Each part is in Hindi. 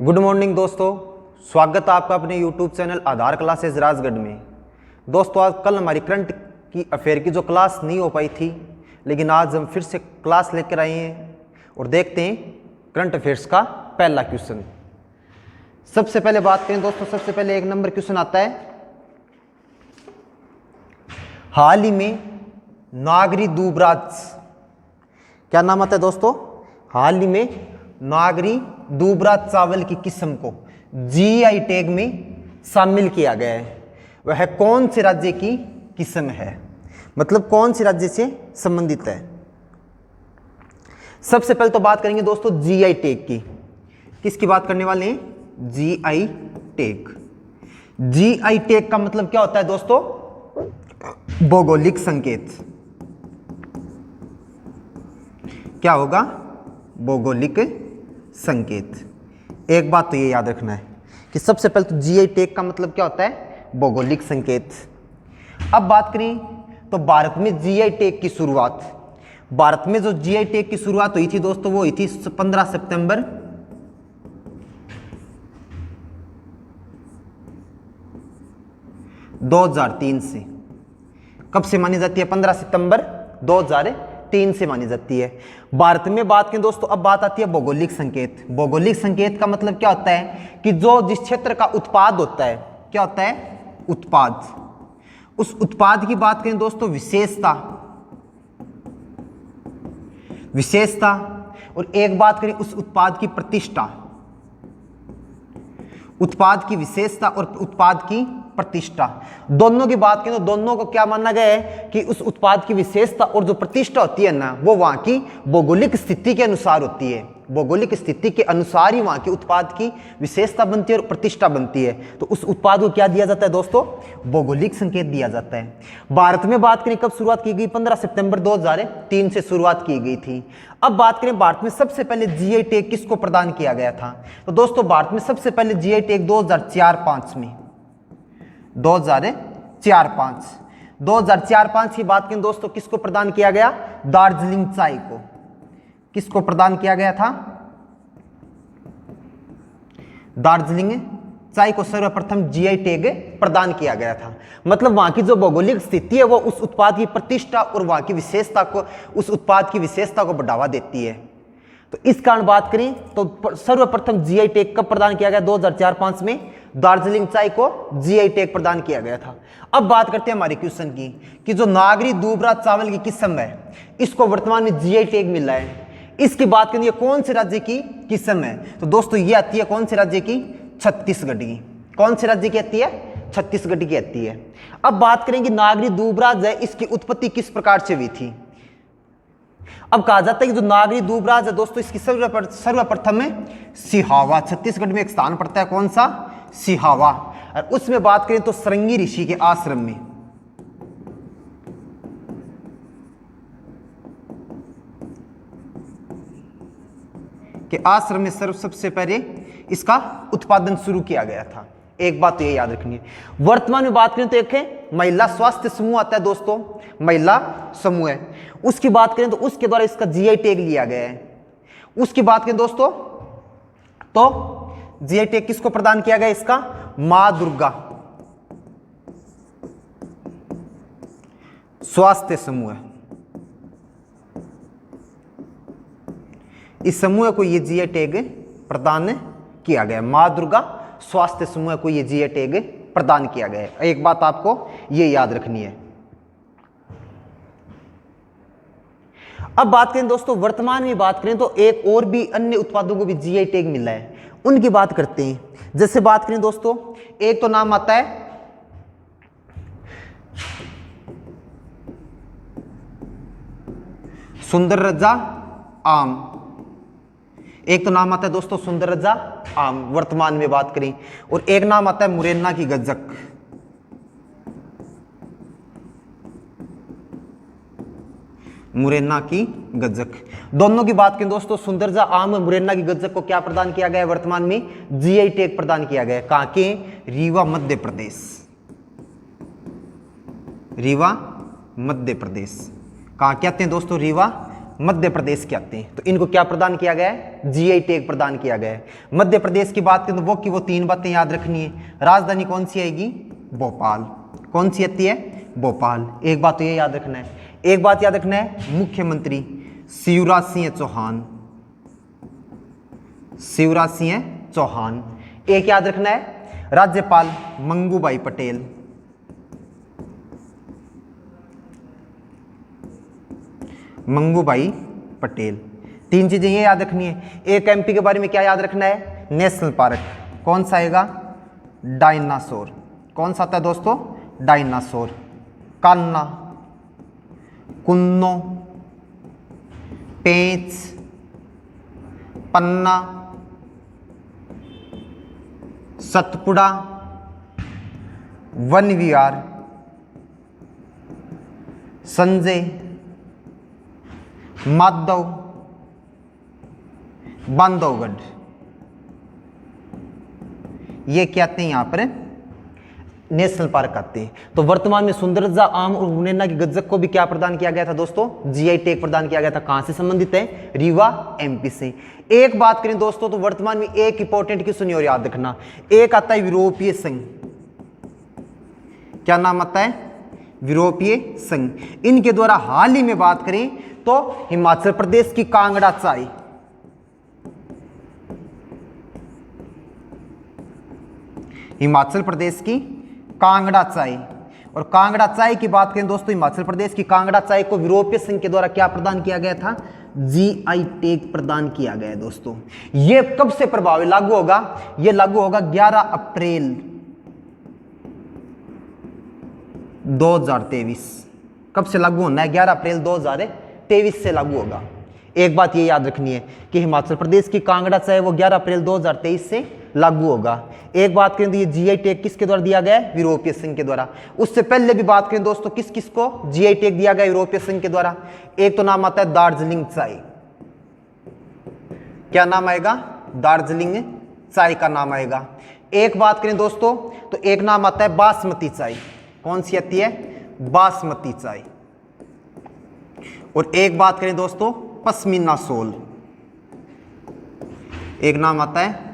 गुड मॉर्निंग दोस्तों, स्वागत है आपका अपने यूट्यूब चैनल आधार क्लासेस राजगढ़ में। दोस्तों आज कल हमारी करंट की अफेयर की जो क्लास नहीं हो पाई थी, लेकिन आज हम फिर से क्लास लेकर आए हैं और देखते हैं करंट अफेयर्स का पहला क्वेश्चन। सबसे पहले बात करें दोस्तों, सबसे पहले एक नंबर क्वेश्चन आता है, हाल ही में नागरी दूबराज, क्या नाम आता है दोस्तों, हाल ही में नागरी दूबराज चावल की किस्म को जीआई टैग में शामिल किया गया है। वह कौन से राज्य की किस्म है, मतलब कौन से राज्य से संबंधित है। सबसे पहले तो बात करेंगे दोस्तों जीआई टैग की। किसकी बात करने वाले हैं, जीआई टैग। जीआई टैग का मतलब क्या होता है दोस्तों, भौगोलिक संकेत। क्या होगा, भौगोलिक संकेत। एक बात तो ये याद रखना है कि सबसे पहले तो जीआई टैग का मतलब क्या होता है, भौगोलिक संकेत। अब बात करें तो भारत में जीआई टैग की शुरुआत, भारत में जो जीआई टैग की शुरुआत हुई थी दोस्तों वो हुई थी 15 सितंबर 2003 से। कब से मानी जाती है, 15 सितंबर 2003 से मानी जाती है। भारत में बात करें दोस्तों, अब बात आती है भौगोलिक संकेत। भौगोलिक संकेत का मतलब क्या होता है कि जो जिस क्षेत्र का उत्पाद होता है, क्या होता है, उत्पाद, उस उत्पाद की बात करें दोस्तों विशेषता, विशेषता, और एक बात करें उस उत्पाद की प्रतिष्ठा, उत्पाद की विशेषता और उत्पाद की प्रतिष्ठा, दोनों की बात करें तो दोनों को क्या माना गया है कि उस उत्पाद की विशेषता और जो प्रतिष्ठा होती है ना, वो वहां की भौगोलिक स्थिति के अनुसार होती है। भौगोलिक स्थिति के अनुसार ही वहां के उत्पाद की विशेषता बनती है और प्रतिष्ठा बनती है। तो उस उत्पाद को क्या दिया जाता है दोस्तों, भौगोलिक संकेत दिया जाता है। भारत में बात करें कब शुरुआत की गई, 15 सितंबर 2003 से शुरुआत की गई थी। अब बात करें भारत में सबसे पहले जीआई टैग किसको प्रदान किया गया था, तो दोस्तों भारत में सबसे पहले जीआई टैग 2004-05 में, 2004-05 की बात करें दोस्तों, किसको प्रदान किया गया, दार्जिलिंग चाय को। किसको प्रदान किया गया था, दार्जिलिंग चाय को सर्वप्रथम जीआई टैग प्रदान किया गया था। मतलब वहां की जो भौगोलिक स्थिति है वो उस उत्पाद की प्रतिष्ठा और वहां की विशेषता को, उस उत्पाद की विशेषता को बढ़ावा देती है। तो इस कारण बात करें तो सर्वप्रथम जीआई टैग कब प्रदान किया गया, 2004-05 में दार्जिलिंग चाय को जीआई टैग प्रदान किया गया था। अब बात करते हैं हमारे क्वेश्चन की कि जो नागरी दूबराज चावल की किस्म है, इसको वर्तमान में जीआई टैग मिला है। इसकी बात करें कौन से राज्य की किस्म है, तो दोस्तों ये आती है कौन से राज्य की, छत्तीसगढ़ की। कौन से राज्य की आती है, छत्तीसगढ़ की आती है। अब बात करेंगे नागरी दूबराज है, इसकी उत्पत्ति किस प्रकार से हुई थी। अब कहा जाता है कि जो नागरी दूबराज है दोस्तों, इसकी सर्वप्रथम में सिहावा, छत्तीसगढ़ में एक स्थान पड़ता है, कौन सा, सिहावा। और उसमें बात करें तो सरंगी ऋषि के आश्रम में, के आश्रम में सबसे पहले इसका उत्पादन शुरू किया गया था। एक बात तो ये याद रखनी है। वर्तमान में बात करें तो एक है महिला स्वास्थ्य समूह आता है दोस्तों, महिला समूह है, उसकी बात करें तो उसके द्वारा इसका जीआई टैग लिया गया है। उसकी बात करें दोस्तों तो जीआई टैग किसको प्रदान किया गया, इसका मां दुर्गा स्वास्थ्य समूह है। इस समूह को ये जीआई टैग प्रदान किया गया, मां दुर्गा स्वास्थ्य समूह को ये जीआई टैग प्रदान किया गया है। एक बात आपको ये याद रखनी है। अब बात करें दोस्तों, वर्तमान में बात करें तो एक और भी अन्य उत्पादों को भी जीआई टैग मिला है, उनकी बात करते हैं। जैसे बात करें दोस्तों, एक तो नाम आता है सुंदर रजा आम, एक तो नाम आता है दोस्तों सुंदर रजा आम वर्तमान में बात करें, और एक नाम आता है मुरैना की गज्जक। मुरैना की गज्जक, दोनों की बात करें दोस्तों, सुंदरजा आम और मुरैना की गज्जक को क्या प्रदान किया गया है, वर्तमान में जीआई टैग प्रदान किया गया है। कहां के, रीवा मध्य प्रदेश, रीवा मध्य प्रदेश। कहां के आते हैं दोस्तों, रीवा मध्य प्रदेश के आते हैं। तो इनको क्या प्रदान किया गया है? जीआई टैग प्रदान किया गया है। मध्य प्रदेश की बात करें तो वो की वो 3 बातें याद रखनी है। राजधानी कौन सी आएगी? भोपाल। कौन सी आती है? भोपाल। एक बात तो ये याद रखना है। एक बात याद रखना है, मुख्यमंत्री शिवराज सिंह चौहान। शिवराज सिंह चौहान। एक याद रखना है, राज्यपाल मंगूभाई पटेल। मंगूभाई पटेल। 3 चीजें ये याद रखनी है। एक एमपी के बारे में क्या याद रखना है? National park. कौन सा आएगा? डायनासोर। कौन सा आता है दोस्तों? डायनासोर। कान्ना, कुन्नो, पेंच, पन्ना, सतपुड़ा, वन विहार, संजय, माधव, बांधवगढ़। ये क्या आते हैं? यहां पर नेशनल पार्क आते हैं। तो वर्तमान में सुंदरजा, आम और मुनेना की गज्जक को भी क्या प्रदान किया गया था दोस्तों? जीआई टैग प्रदान किया गया था। कहां से संबंधित है? रीवा एमपी से। एक बात करें दोस्तों तो वर्तमान में एक इंपॉर्टेंट क्वेश्चन और याद रखना। एक आता है यूरोपीय संघ। क्या नाम आता है? यूरोपीय संघ। इनके द्वारा हाल ही में बात करें तो हिमाचल प्रदेश की कांगड़ा चाय, हिमाचल प्रदेश की कांगड़ा चाय, और कांगड़ा चाय की बात करें दोस्तों, हिमाचल प्रदेश की कांगड़ा चाय को यूरोपीय संघ के द्वारा क्या प्रदान किया गया था? जीआई टैग प्रदान किया गया है दोस्तों। ये कब से प्रभावी लागू होगा? ये लागू होगा 11 अप्रैल 2023। कब से लागू होना है? 11 अप्रैल 2023 से लागू होगा। एक बात ये याद रखनी है कि हिमाचल प्रदेश की कांगड़ा चाय वो 11 अप्रैल 2023 से लागू होगा। एक बात करें तो ये जीआई टैग किसके द्वारा दिया गया है? यूरोपीय संघ के द्वारा। उससे पहले भी बात करें दोस्तों, किस किस को जीआई टैग दिया गया यूरोपीय संघ के द्वारा? एक तो नाम आता है दार्जिलिंग चाय। क्या नाम आएगा? दार्जिलिंग चाय का नाम आएगा। एक बात करें दोस्तों तो एक नाम आता है बासमती चाय। कौन सी आती है? बासमती चाय। और एक बात करें दोस्तों, पश्मीना शॉल। एक नाम आता है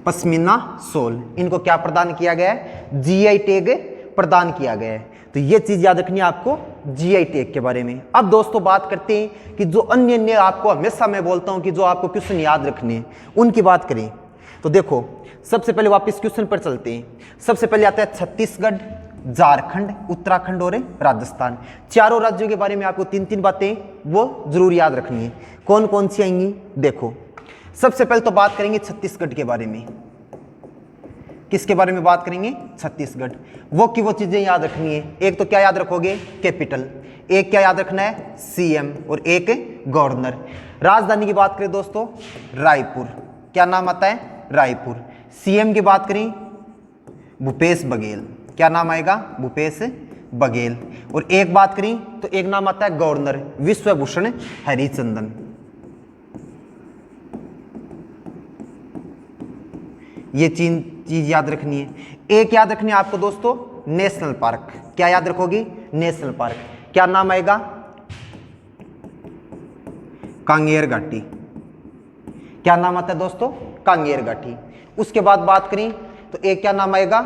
पश्मीना शॉल। इनको क्या प्रदान किया गया है? जीआई टैग प्रदान किया गया है। तो ये चीज याद रखनी है आपको जीआई टैग के बारे में। अब दोस्तों बात करते हैं कि जो अन्य आपको हमेशा मैं बोलता हूं कि जो आपको क्वेश्चन याद रखने हैं उनकी बात करें तो देखो, सबसे पहले वापस क्वेश्चन पर चलते हैं। सबसे पहले आता है छत्तीसगढ़, झारखंड, उत्तराखंड और राजस्थान। चारों राज्यों के बारे में आपको 3-3 बातें वो जरूर याद रखनी है। कौन कौन सी आएंगी? देखो, सबसे पहले तो बात करेंगे छत्तीसगढ़ के बारे में। किसके बारे में बात करेंगे? छत्तीसगढ़। वो की वो चीजें याद रखनी है। एक तो क्या याद रखोगे? कैपिटल। एक क्या याद रखना है? सीएम। और एक गवर्नर। राजधानी की बात करें दोस्तों, रायपुर। क्या नाम आता है? रायपुर। सीएम की बात करें, भूपेश बघेल। क्या नाम आएगा? भूपेश बघेल। और एक बात करें तो एक नाम आता है गवर्नर, विश्वभूषण हरिचंदन। ये चीज याद रखनी है। एक याद रखनी है आपको दोस्तों, नेशनल पार्क। क्या याद रखोगी? National park. क्या नाम आएगा? कांगेर घाटी। क्या नाम आता है दोस्तों? कांगेर घाटी। उसके बाद बात करें तो एक क्या नाम आएगा?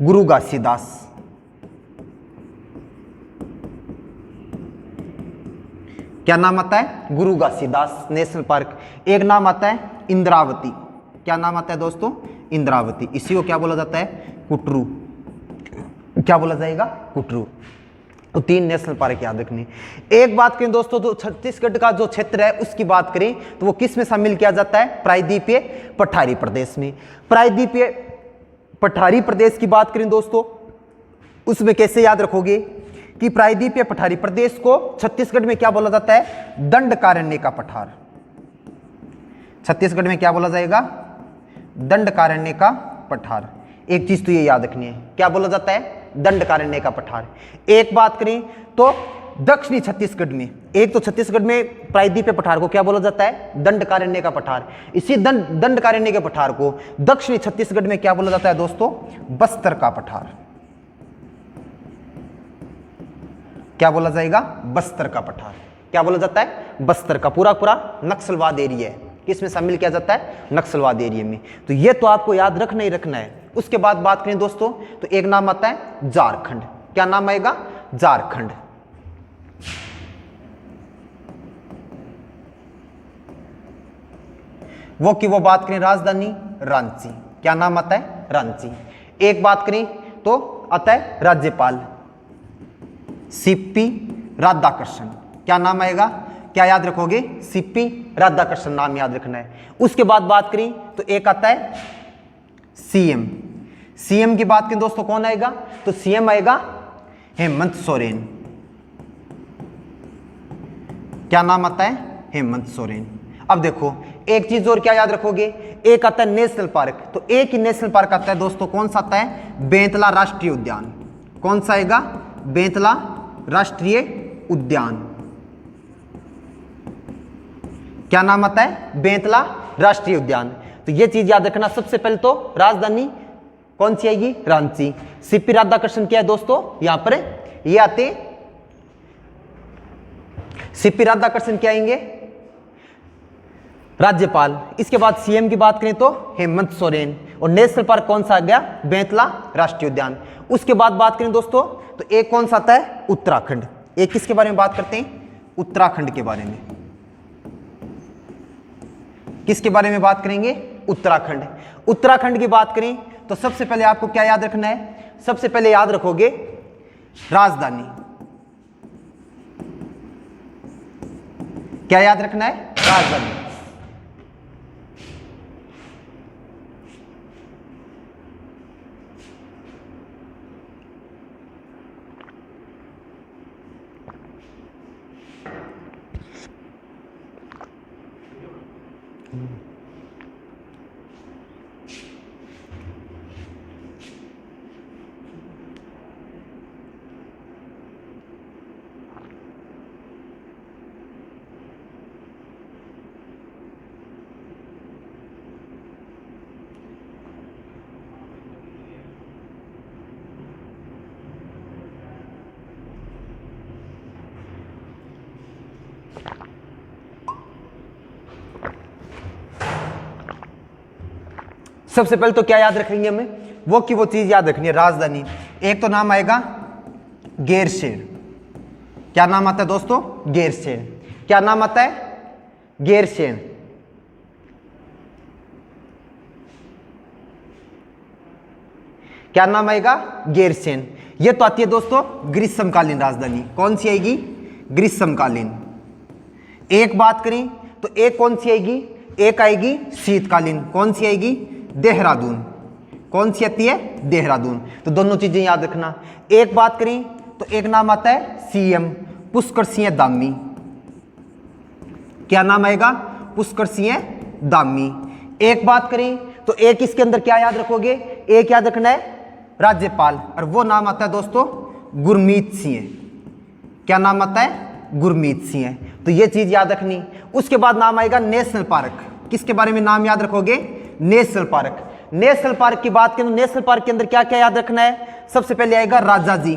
गुरु घासीदास। क्या नाम आता है? गुरु घासीदास नेशनल पार्क। एक नाम आता है इंद्रावती। क्या नाम आता है दोस्तों? इंद्रावती। इसी को क्या बोला जाता है? कुटरू। क्या बोला जाएगा? कुटरू। तो 3 नेशनल पार्क याद रखनी। एक बात करें दोस्तों, तो छत्तीसगढ़ का जो क्षेत्र है उसकी बात करें तो वो किस में शामिल किया जाता है? प्रायद्वीपीय पठारी प्रदेश में। प्रायद्वीपीय पठारी प्रदेश की बात करें दोस्तों, उसमें कैसे याद रखोगे कि प्रायद्वीपीय पठारी प्रदेश को छत्तीसगढ़ में क्या बोला जाता है? दंडकारण्य का पठार। छत्तीसगढ़ में क्या बोला जाएगा? दंडकारण्य का पठार। एक चीज तो ये याद रखनी है, क्या बोला जाता है? दंडकारण्य का पठार। एक बात करें तो दक्षिणी छत्तीसगढ़ में, एक तो छत्तीसगढ़ में प्रायद्वीपीय पठार को क्या बोला जाता है? दंडकारण्य का पठार। इसी दंडकारण्य के पठार को दक्षिणी छत्तीसगढ़ में क्या बोला जाता है दोस्तों? बस्तर का पठार। क्या बोला जाएगा? बस्तर का पठार। क्या बोला जाता है, बस्तर का पूरा पूरा नक्सलवाद एरिया है, किसमें शामिल किया जाता है, नक्सलवाद एरिया में। तो ये तो आपको याद रखना ही रखना है। उसके बाद बात करें दोस्तों तो एक नाम आता है झारखंड। क्या नाम आएगा, झारखंड। वो की वो बात करें राजधानी रांची, क्या नाम आता है, रांची। एक बात करें तो आता है राज्यपाल, सीपी राधाकृष्णन। क्या नाम आएगा, क्या याद रखोगे, सीपी राधाकृष्णन नाम याद रखना है। उसके बाद बात करें तो एक आता है सीएम। सीएम की बात करें दोस्तों कौन आएगा, तो सीएम आएगा हेमंत सोरेन। क्या नाम आता है, हेमंत सोरेन। अब देखो एक चीज और क्या याद रखोगे, एक आता है नेशनल पार्क। तो एक ही नेशनल पार्क आता है दोस्तों, कौन सा आता है, बेंतला राष्ट्रीय उद्यान। कौन सा आएगा, बेंतला राष्ट्रीय उद्यान। क्या नाम आता है, बेंतला राष्ट्रीय उद्यान। तो ये चीज याद रखना। सबसे पहले तो राजधानी कौन सी आएगी, रांची। सीपी राधाकृष्णन क्या है दोस्तों, यहां पर ये आते, सीपी राधाकृष्णन क्या आएंगे, राज्यपाल। इसके बाद सीएम की बात करें तो हेमंत सोरेन, और नेशनल पार्क कौन सा आ गया, बेंतला राष्ट्रीय उद्यान। उसके बाद बात करें दोस्तों तो एक कौन सा आता है, उत्तराखंड। एक किसके बारे में बात करते हैं, उत्तराखंड के बारे में। किसके बारे में बात करेंगे, उत्तराखंड। उत्तराखंड की बात करें तो सबसे पहले आपको क्या याद रखना है, सबसे पहले याद रखोगे राजधानी। क्या याद रखना है, राजधानी। सबसे पहले तो क्या याद रखेंगे हमें, वो की वो चीज याद रखनी है, राजधानी। एक तो नाम आएगा गैरसैंण। क्या नाम आता है दोस्तों, गैरसैंण। क्या नाम आता है, गैरसैंण। क्या नाम आएगा, गैरसैंण। ये तो आती है दोस्तों ग्रीष्मकालीन राजधानी। कौन सी आएगी, ग्रीष्मकालीन। एक बात करें तो एक कौन सी आएगी, एक आएगी शीतकालीन। कौन सी आएगी, देहरादून। कौन सी आती है, देहरादून। तो दोनों चीजें याद रखना। एक बात करें तो एक नाम आता है सीएम, पुष्कर सिंह धामी। क्या नाम आएगा, पुष्कर सिंह धामी। एक बात करें तो एक इसके अंदर क्या याद रखोगे, एक याद रखना है राज्यपाल, और वो नाम आता है दोस्तों गुरमीत सिंह। क्या नाम आता है, गुरमीत सिंह। तो ये चीज याद रखनी। उसके बाद नाम आएगा नेशनल पार्क। किसके बारे में नाम याद रखोगे, नेशनल पार्क। नेशनल पार्क की बात करें, नेशनल पार्क के अंदर क्या क्या याद रखना है, सबसे पहले आएगा राजा जी।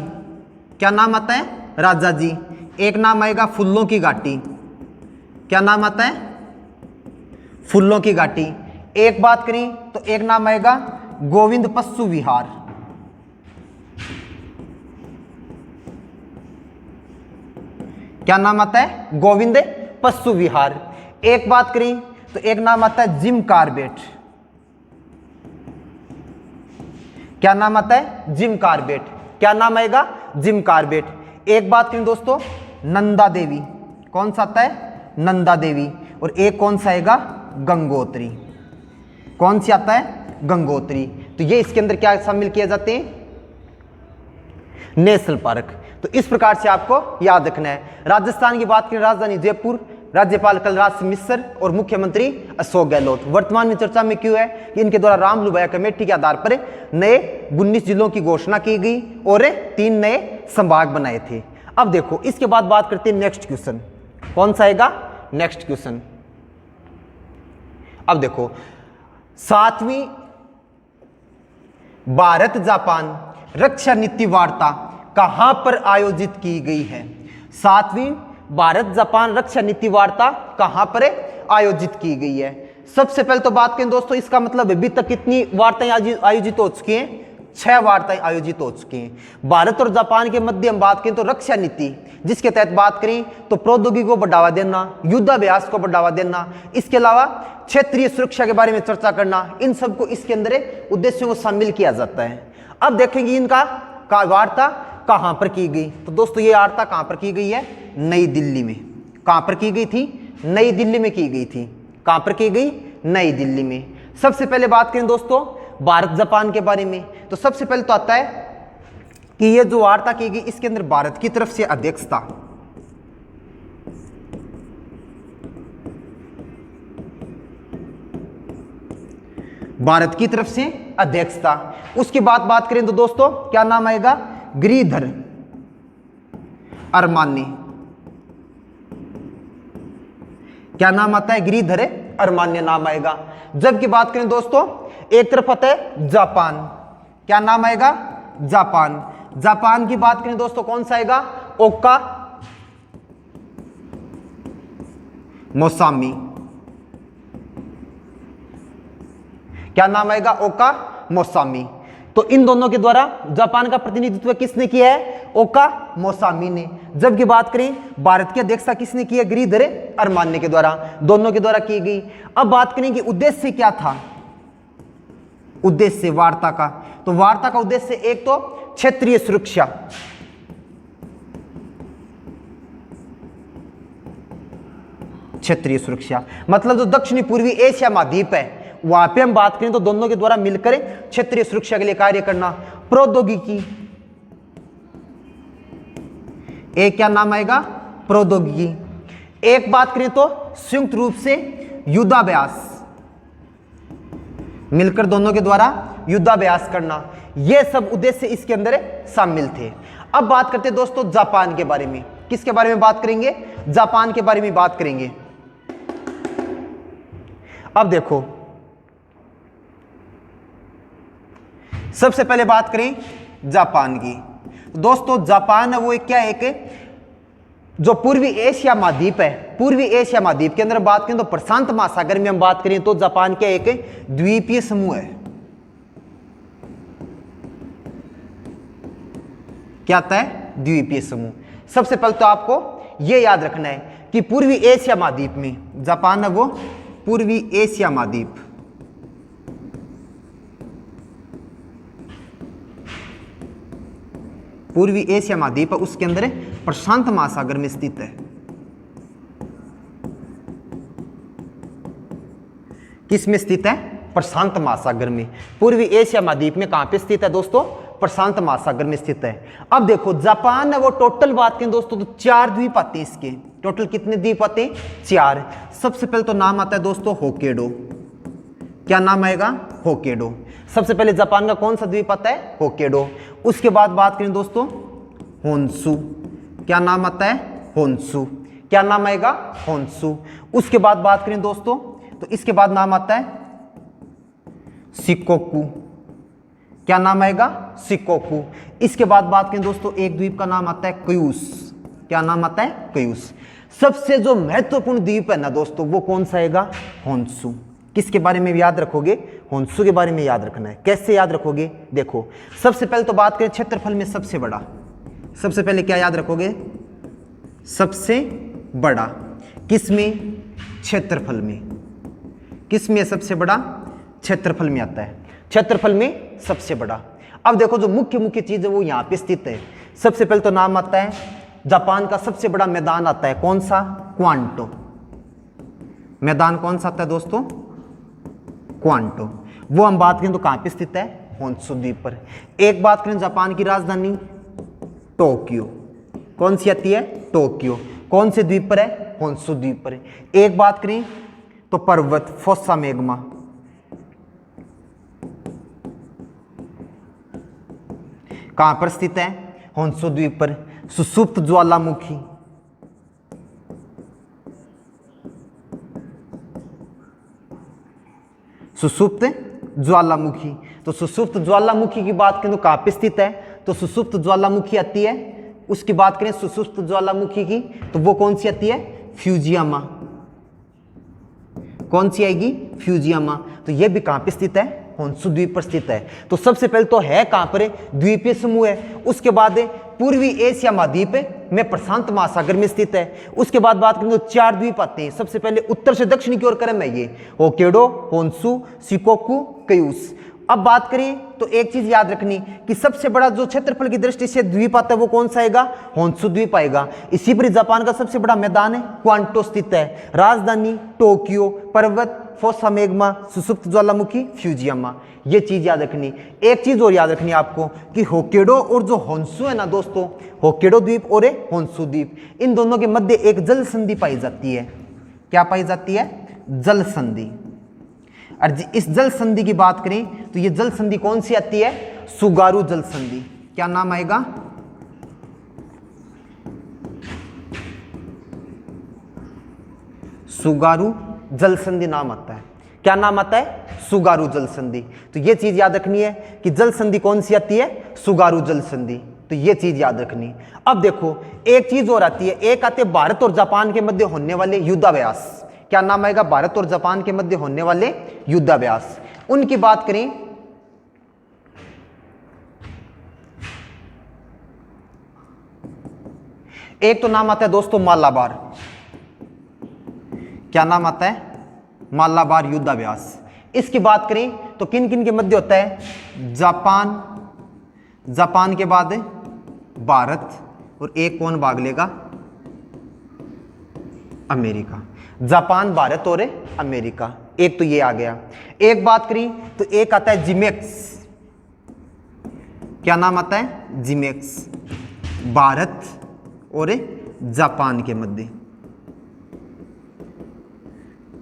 क्या नाम आता है, राजा जी। एक नाम आएगा फूलों की घाटी। क्या नाम आता है, फूलों की घाटी। एक बात करें तो एक नाम आएगा गोविंद पशु विहार। क्या नाम आता है, गोविंद पशु विहार। एक बात करें तो एक नाम आता है जिम कार्बेट। क्या नाम आता है, जिम कार्बेट। क्या नाम आएगा, जिम कार्बेट। एक बात करें दोस्तों नंदा देवी। कौन सा आता है, नंदा देवी। और एक कौन सा आएगा, गंगोत्री। कौन सी आता है, गंगोत्री। तो ये इसके अंदर क्या शामिल किए जाते हैं, नेशनल पार्क। तो इस प्रकार से आपको याद रखना है। राजस्थान की बात करें, राजधानी जयपुर, राज्यपाल कलराज सिंह मिश्र और मुख्यमंत्री अशोक गहलोत। वर्तमान में चर्चा में क्यों है कि इनके द्वारा राम लुभाया कमेटी के आधार पर नए 19 जिलों की घोषणा की गई और 3 नए संभाग बनाए थे। अब देखो इसके बाद बात करते हैं नेक्स्ट क्वेश्चन। कौन सा आएगा, नेक्स्ट क्वेश्चन। अब देखो 7वीं भारत जापान रक्षा नीति वार्ता कहां पर आयोजित की गई है। 7वीं भारत जापान रक्षा नीति वार्ता कहां पर आयोजित की गई है? सबसे पहले तो बात करें दोस्तों, इसका मतलब अभी तक कितनी वार्ताएं आयोजित हो चुकी हैं? 6 वार्ताएं आयोजित हो चुकी हैं। भारत और जापान के मध्य हम बात करें तो रक्षा नीति, जिसके तहत बात करें तो प्रौद्योगिकी को बढ़ावा देना, युद्धाभ्यास को बढ़ावा देना, इसके अलावा क्षेत्रीय सुरक्षा के बारे में चर्चा करना, इन सबको इसके अंदर उद्देश्यों को शामिल किया जाता है। अब देखेंगे इनका वार्ता कहां पर की गई। तो दोस्तों ये वार्ता कहां पर की गई है? नई दिल्ली में। कहां पर की गई थी? नई दिल्ली में की गई थी। कहां पर की गई? नई दिल्ली में। सबसे पहले बात करें दोस्तों भारत जापान के बारे में, तो सबसे पहले तो आता है कि ये जो वार्ता की गई इसके अंदर भारत की तरफ से अध्यक्षता, भारत की तरफ से अध्यक्षता। उसके बाद बात करें तो दोस्तों क्या नाम आएगा? गिरिधर अरमानी। क्या नाम आता है? गिरिधर अरमान्य नाम आएगा। जबकि बात करें दोस्तों एक तरफ आता है जापान। क्या नाम आएगा? जापान। जापान की बात करें दोस्तों कौन सा आएगा? ओका मोसामी। क्या नाम आएगा? ओका मोसामी। तो इन दोनों के द्वारा जापान का प्रतिनिधित्व किसने किया है? ओका मोसामी ने। जबकि बात करें भारत की अध्यक्षता किसने की है? गिरिधर अरमान्य के द्वारा, दोनों के द्वारा की गई। अब बात करें कि उद्देश्य क्या था? उद्देश्य वार्ता का, तो वार्ता का उद्देश्य एक तो क्षेत्रीय सुरक्षा, क्षेत्रीय सुरक्षा मतलब जो दक्षिणी पूर्वी एशिया महाद्वीप है वहां पे हम बात करें तो दोनों के द्वारा मिलकर क्षेत्रीय सुरक्षा के लिए कार्य करना। प्रौद्योगिकी, एक क्या नाम आएगा? प्रौद्योगिकी। एक बात करें तो संयुक्त रूप से युद्धाभ्यास, मिलकर दोनों के द्वारा युद्धाभ्यास करना, यह सब उद्देश्य इसके अंदर शामिल थे। अब बात करते हैं दोस्तों जापान के बारे में। किसके बारे में बात करेंगे? जापान के बारे में बात करेंगे। अब देखो सबसे पहले बात करें जापान की। दोस्तों जापान है वो एक क्या है? एक जो पूर्वी एशिया महाद्वीप है, पूर्वी एशिया महाद्वीप के अंदर बात करें तो प्रशांत महासागर में हम बात करें तो जापान क्या एक द्वीपीय समूह है। क्या आता है? द्वीपीय समूह। सबसे पहले तो आपको यह याद रखना है कि पूर्वी एशिया महाद्वीप में जापान है वो पूर्वी एशिया महाद्वीप, पूर्वी एशिया महाद्वीप है उसके अंदर प्रशांत महासागर में स्थित है। किस में स्थित है? प्रशांत महासागर में। पूर्वी एशिया महाद्वीप में कहां पे स्थित है दोस्तों? प्रशांत महासागर में स्थित है। अब देखो जापान है वो टोटल बात करें दोस्तों तो 4 द्वीप आते हैं इसके। टोटल कितने द्वीप आते हैं? 4। सबसे पहले तो नाम आता है दोस्तों होक्काइडो। क्या नाम आएगा? होक्काइडो। सबसे पहले जापान का कौन सा द्वीप आता है? होक्काइडो। उसके बाद बात करें दोस्तों होन्शु। क्या नाम आता है? होन्शु। क्या नाम आएगा? होन्शु। उसके बाद बात करें दोस्तों तो इसके बाद नाम आता है शिकोकू। क्या नाम आएगा? शिकोकू। इसके बाद बात करें दोस्तों एक द्वीप का नाम आता है क्यूस। क्या नाम आता है? क्यूस। सबसे जो महत्वपूर्ण द्वीप है ना दोस्तों वो कौन सा आएगा? होन्शु। किसके बारे में याद रखोगे? होन्शु के बारे में याद रखना है। कैसे याद रखोगे? देखो सबसे पहले तो बात करें क्षेत्रफल में सबसे बड़ा। सबसे पहले क्या याद रखोगे? सबसे बड़ा। किस में? क्षेत्रफल में। किस में सबसे बड़ा? क्षेत्रफल में आता है। क्षेत्रफल में सबसे बड़ा। अब देखो जो मुख्य मुख्य चीज है वो यहां पे स्थित है। सबसे पहले तो नाम आता है जापान का सबसे बड़ा मैदान आता है कौन सा? क्वांटो। मैदान कौन सा आता है दोस्तों? क्वांटो। वो हम बात करें तो कहां पे स्थित है? होन्शु द्वीप पर। एक बात करें जापान की राजधानी टोक्यो। कौन सी आती है? टोक्यो। कौन से द्वीप पर है? होन्शु द्वीप पर। एक बात करें तो पर्वत फोस्सा मेगमा। कहां पर स्थित है? होन्शु द्वीप पर। सुषुप्त ज्वालामुखी। सुषुप्त ज्वालामुखी। तो सुषुप्त ज्वालामुखी की बात करें तो कहां पे स्थित है? तो सुषुप्त ज्वालामुखी आती है उसकी बात करें सुषुप्त ज्वालामुखी की, तो वो कौन सी आती है? फ्यूजियामा। कौन सी आएगी? फ्यूजियामा। तो ये भी कहां पे स्थित है? होन्सु द्वीप पर स्थित है। तो सबसे पहले तो है कहां पर? द्वीपीय समूह है। उसके बाद पूर्वी एशिया महाद्वीप में प्रशांत महासागर में स्थित है। उसके बाद बात करें तो 4 द्वीप आते हैं। सबसे पहले उत्तर से दक्षिण की ओर क्रम है ये, होक्काइडो, होन्सु, शिकोकू, क्यूशू। अब बात करें तो एक चीज याद रखनी कि सबसे बड़ा जो क्षेत्रफल की दृष्टि से द्वीप आता है वो कौन सा आएगा? होन्सु द्वीप आएगा। इसी पर जापान का सबसे बड़ा मैदान है क्वांटो स्थित है। राजधानी टोक्यो, पर्वत फोसामेग्मा, सुषुप्त ज्वालामुखी फ्यूजियामा। ये चीज याद रखनी। एक चीज और याद रखनी आपको कि होक्काइडो और जो होन्सु है ना दोस्तों, होक्काइडो द्वीप और होन्सु द्वीप, इन दोनों के मध्य एक जल संधि पाई जाती है। क्या पाई जाती है? जल संधि। और इस जल संधि की बात करें तो ये जल संधि कौन सी आती है? सुगारू जल संधि। क्या नाम आएगा? सुगारू जल संधि नाम आता है। क्या नाम आता है? सुगारू जल संधि। तो ये चीज याद रखनी है कि जल संधि कौन सी आती है? सुगारू जल संधि। तो ये चीज याद रखनी। अब देखो एक चीज और आती है, एक आते भारत और जापान के मध्य होने वाले युद्धाभ्यास। क्या नाम आएगा? भारत और जापान के मध्य होने वाले युद्धाभ्यास। उनकी बात करें एक तो नाम आता है दोस्तों मालाबार। क्या नाम आता है? मालाबार युद्धाभ्यास। इसकी बात करें तो किन किन के मध्य होता है? जापान, जापान के बाद भारत, और एक कौन भाग लेगा? अमेरिका। जापान, भारत और अमेरिका। एक तो ये आ गया। एक बात करें तो एक आता है जिमेक्स। क्या नाम आता है? जिमेक्स। भारत और जापान के मध्य,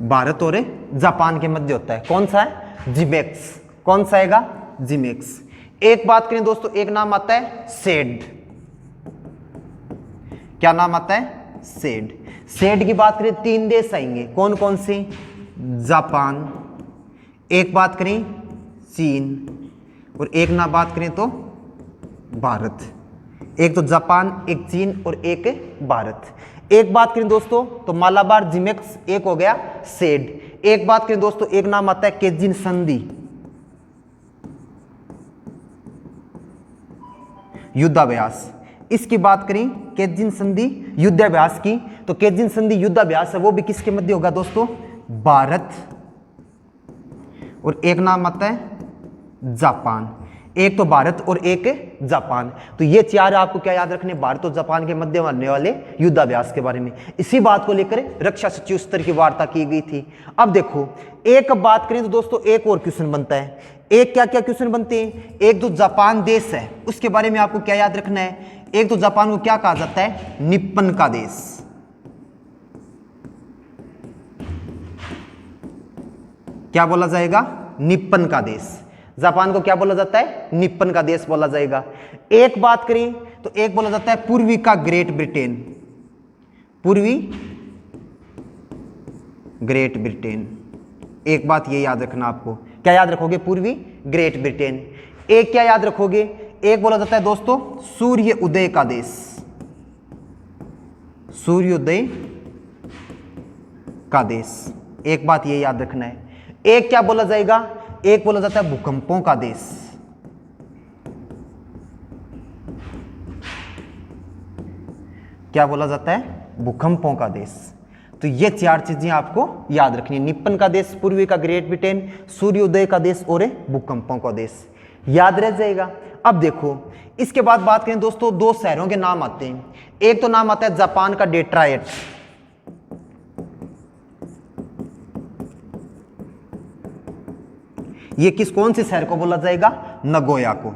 भारत और जापान के मध्य होता है। कौन सा है? जिमेक्स। कौन सा आएगा? जिमेक्स। एक बात करें दोस्तों, एक नाम आता है सेड। क्या नाम आता है? सेड। सेड की बात करें 3 देश आएंगे। कौन कौन से? जापान, एक बात करें चीन, और एक ना बात करें तो भारत। एक तो जापान, एक चीन और एक भारत। एक बात करें दोस्तों तो मालाबार, जिमेक्स, एक हो गया सेड। एक बात करें दोस्तों, एक नाम आता है केजिन संधि, युद्धाभ्यास। इसकी बात करें केजिन संधि युद्धाभ्यास की, तो केजिन संधि युद्धाभ्यास है वो भी किसके मध्य होगा दोस्तों? भारत, और एक नाम आता है जापान। एक तो भारत और एक जापान। तो ये 4 आपको क्या याद रखने? भारत और जापान के मध्य होने वाले युद्धाभ्यास के बारे में। इसी बात को लेकर रक्षा सचिव स्तर की वार्ता की गई थी। अब देखो एक बात करें तो दोस्तों एक और क्वेश्चन बनता है। एक क्या क्या क्वेश्चन बनते हैं? एक जो जापान देश है उसके बारे में आपको क्या याद रखना है? एक तो जापान को क्या कहा जाता है? निप्पन का देश। क्या बोला जाएगा? निप्पन का देश। जापान को क्या बोला जाता है? निप्पन का देश बोला जाएगा। एक बात करें तो एक बोला जाता है पूर्वी का ग्रेट ब्रिटेन। पूर्वी ग्रेट ब्रिटेन। एक बात ये याद रखना आपको। क्या याद रखोगे? पूर्वी ग्रेट ब्रिटेन। एक क्या याद रखोगे? एक बोला जाता है दोस्तों सूर्य उदय का देश। सूर्योदय का देश। एक बात ये याद रखना है। एक क्या बोला जाएगा? एक बोला जाता है भूकंपों का देश। क्या बोला जाता है? भूकंपों का देश। तो ये 4 चीजें आपको याद रखनी है। निप्पन का देश, पूर्वी का ग्रेट ब्रिटेन, सूर्योदय का देश और भूकंपों का देश। याद रह जाएगा। अब देखो इसके बाद बात करें दोस्तों 2 शहरों के नाम आते हैं। एक तो नाम आता है जापान का डेट्रॉइट। ये कौन से शहर को बोला जाएगा? नगोया को।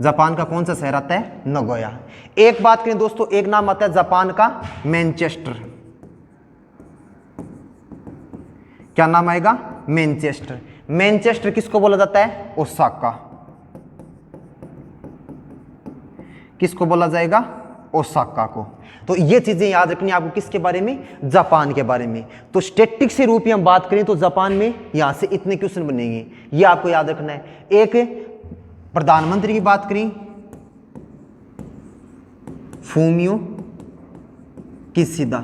जापान का कौन सा शहर आता है? नगोया। एक बात करें दोस्तों एक नाम आता है जापान का मैनचेस्टर। क्या नाम आएगा? मैनचेस्टर। मैनचेस्टर किसको बोला जाता है? ओसाका। किसको बोला जाएगा? ओसाका को। तो ये चीजें याद रखनी आपको किसके बारे में? जापान के बारे में। तो स्टैटिक से रूप में हम बात करें तो जापान में यहां से इतने क्वेश्चन बनेंगे, ये आपको याद रखना है। एक प्रधानमंत्री की बात करें फूमियो किशिदा।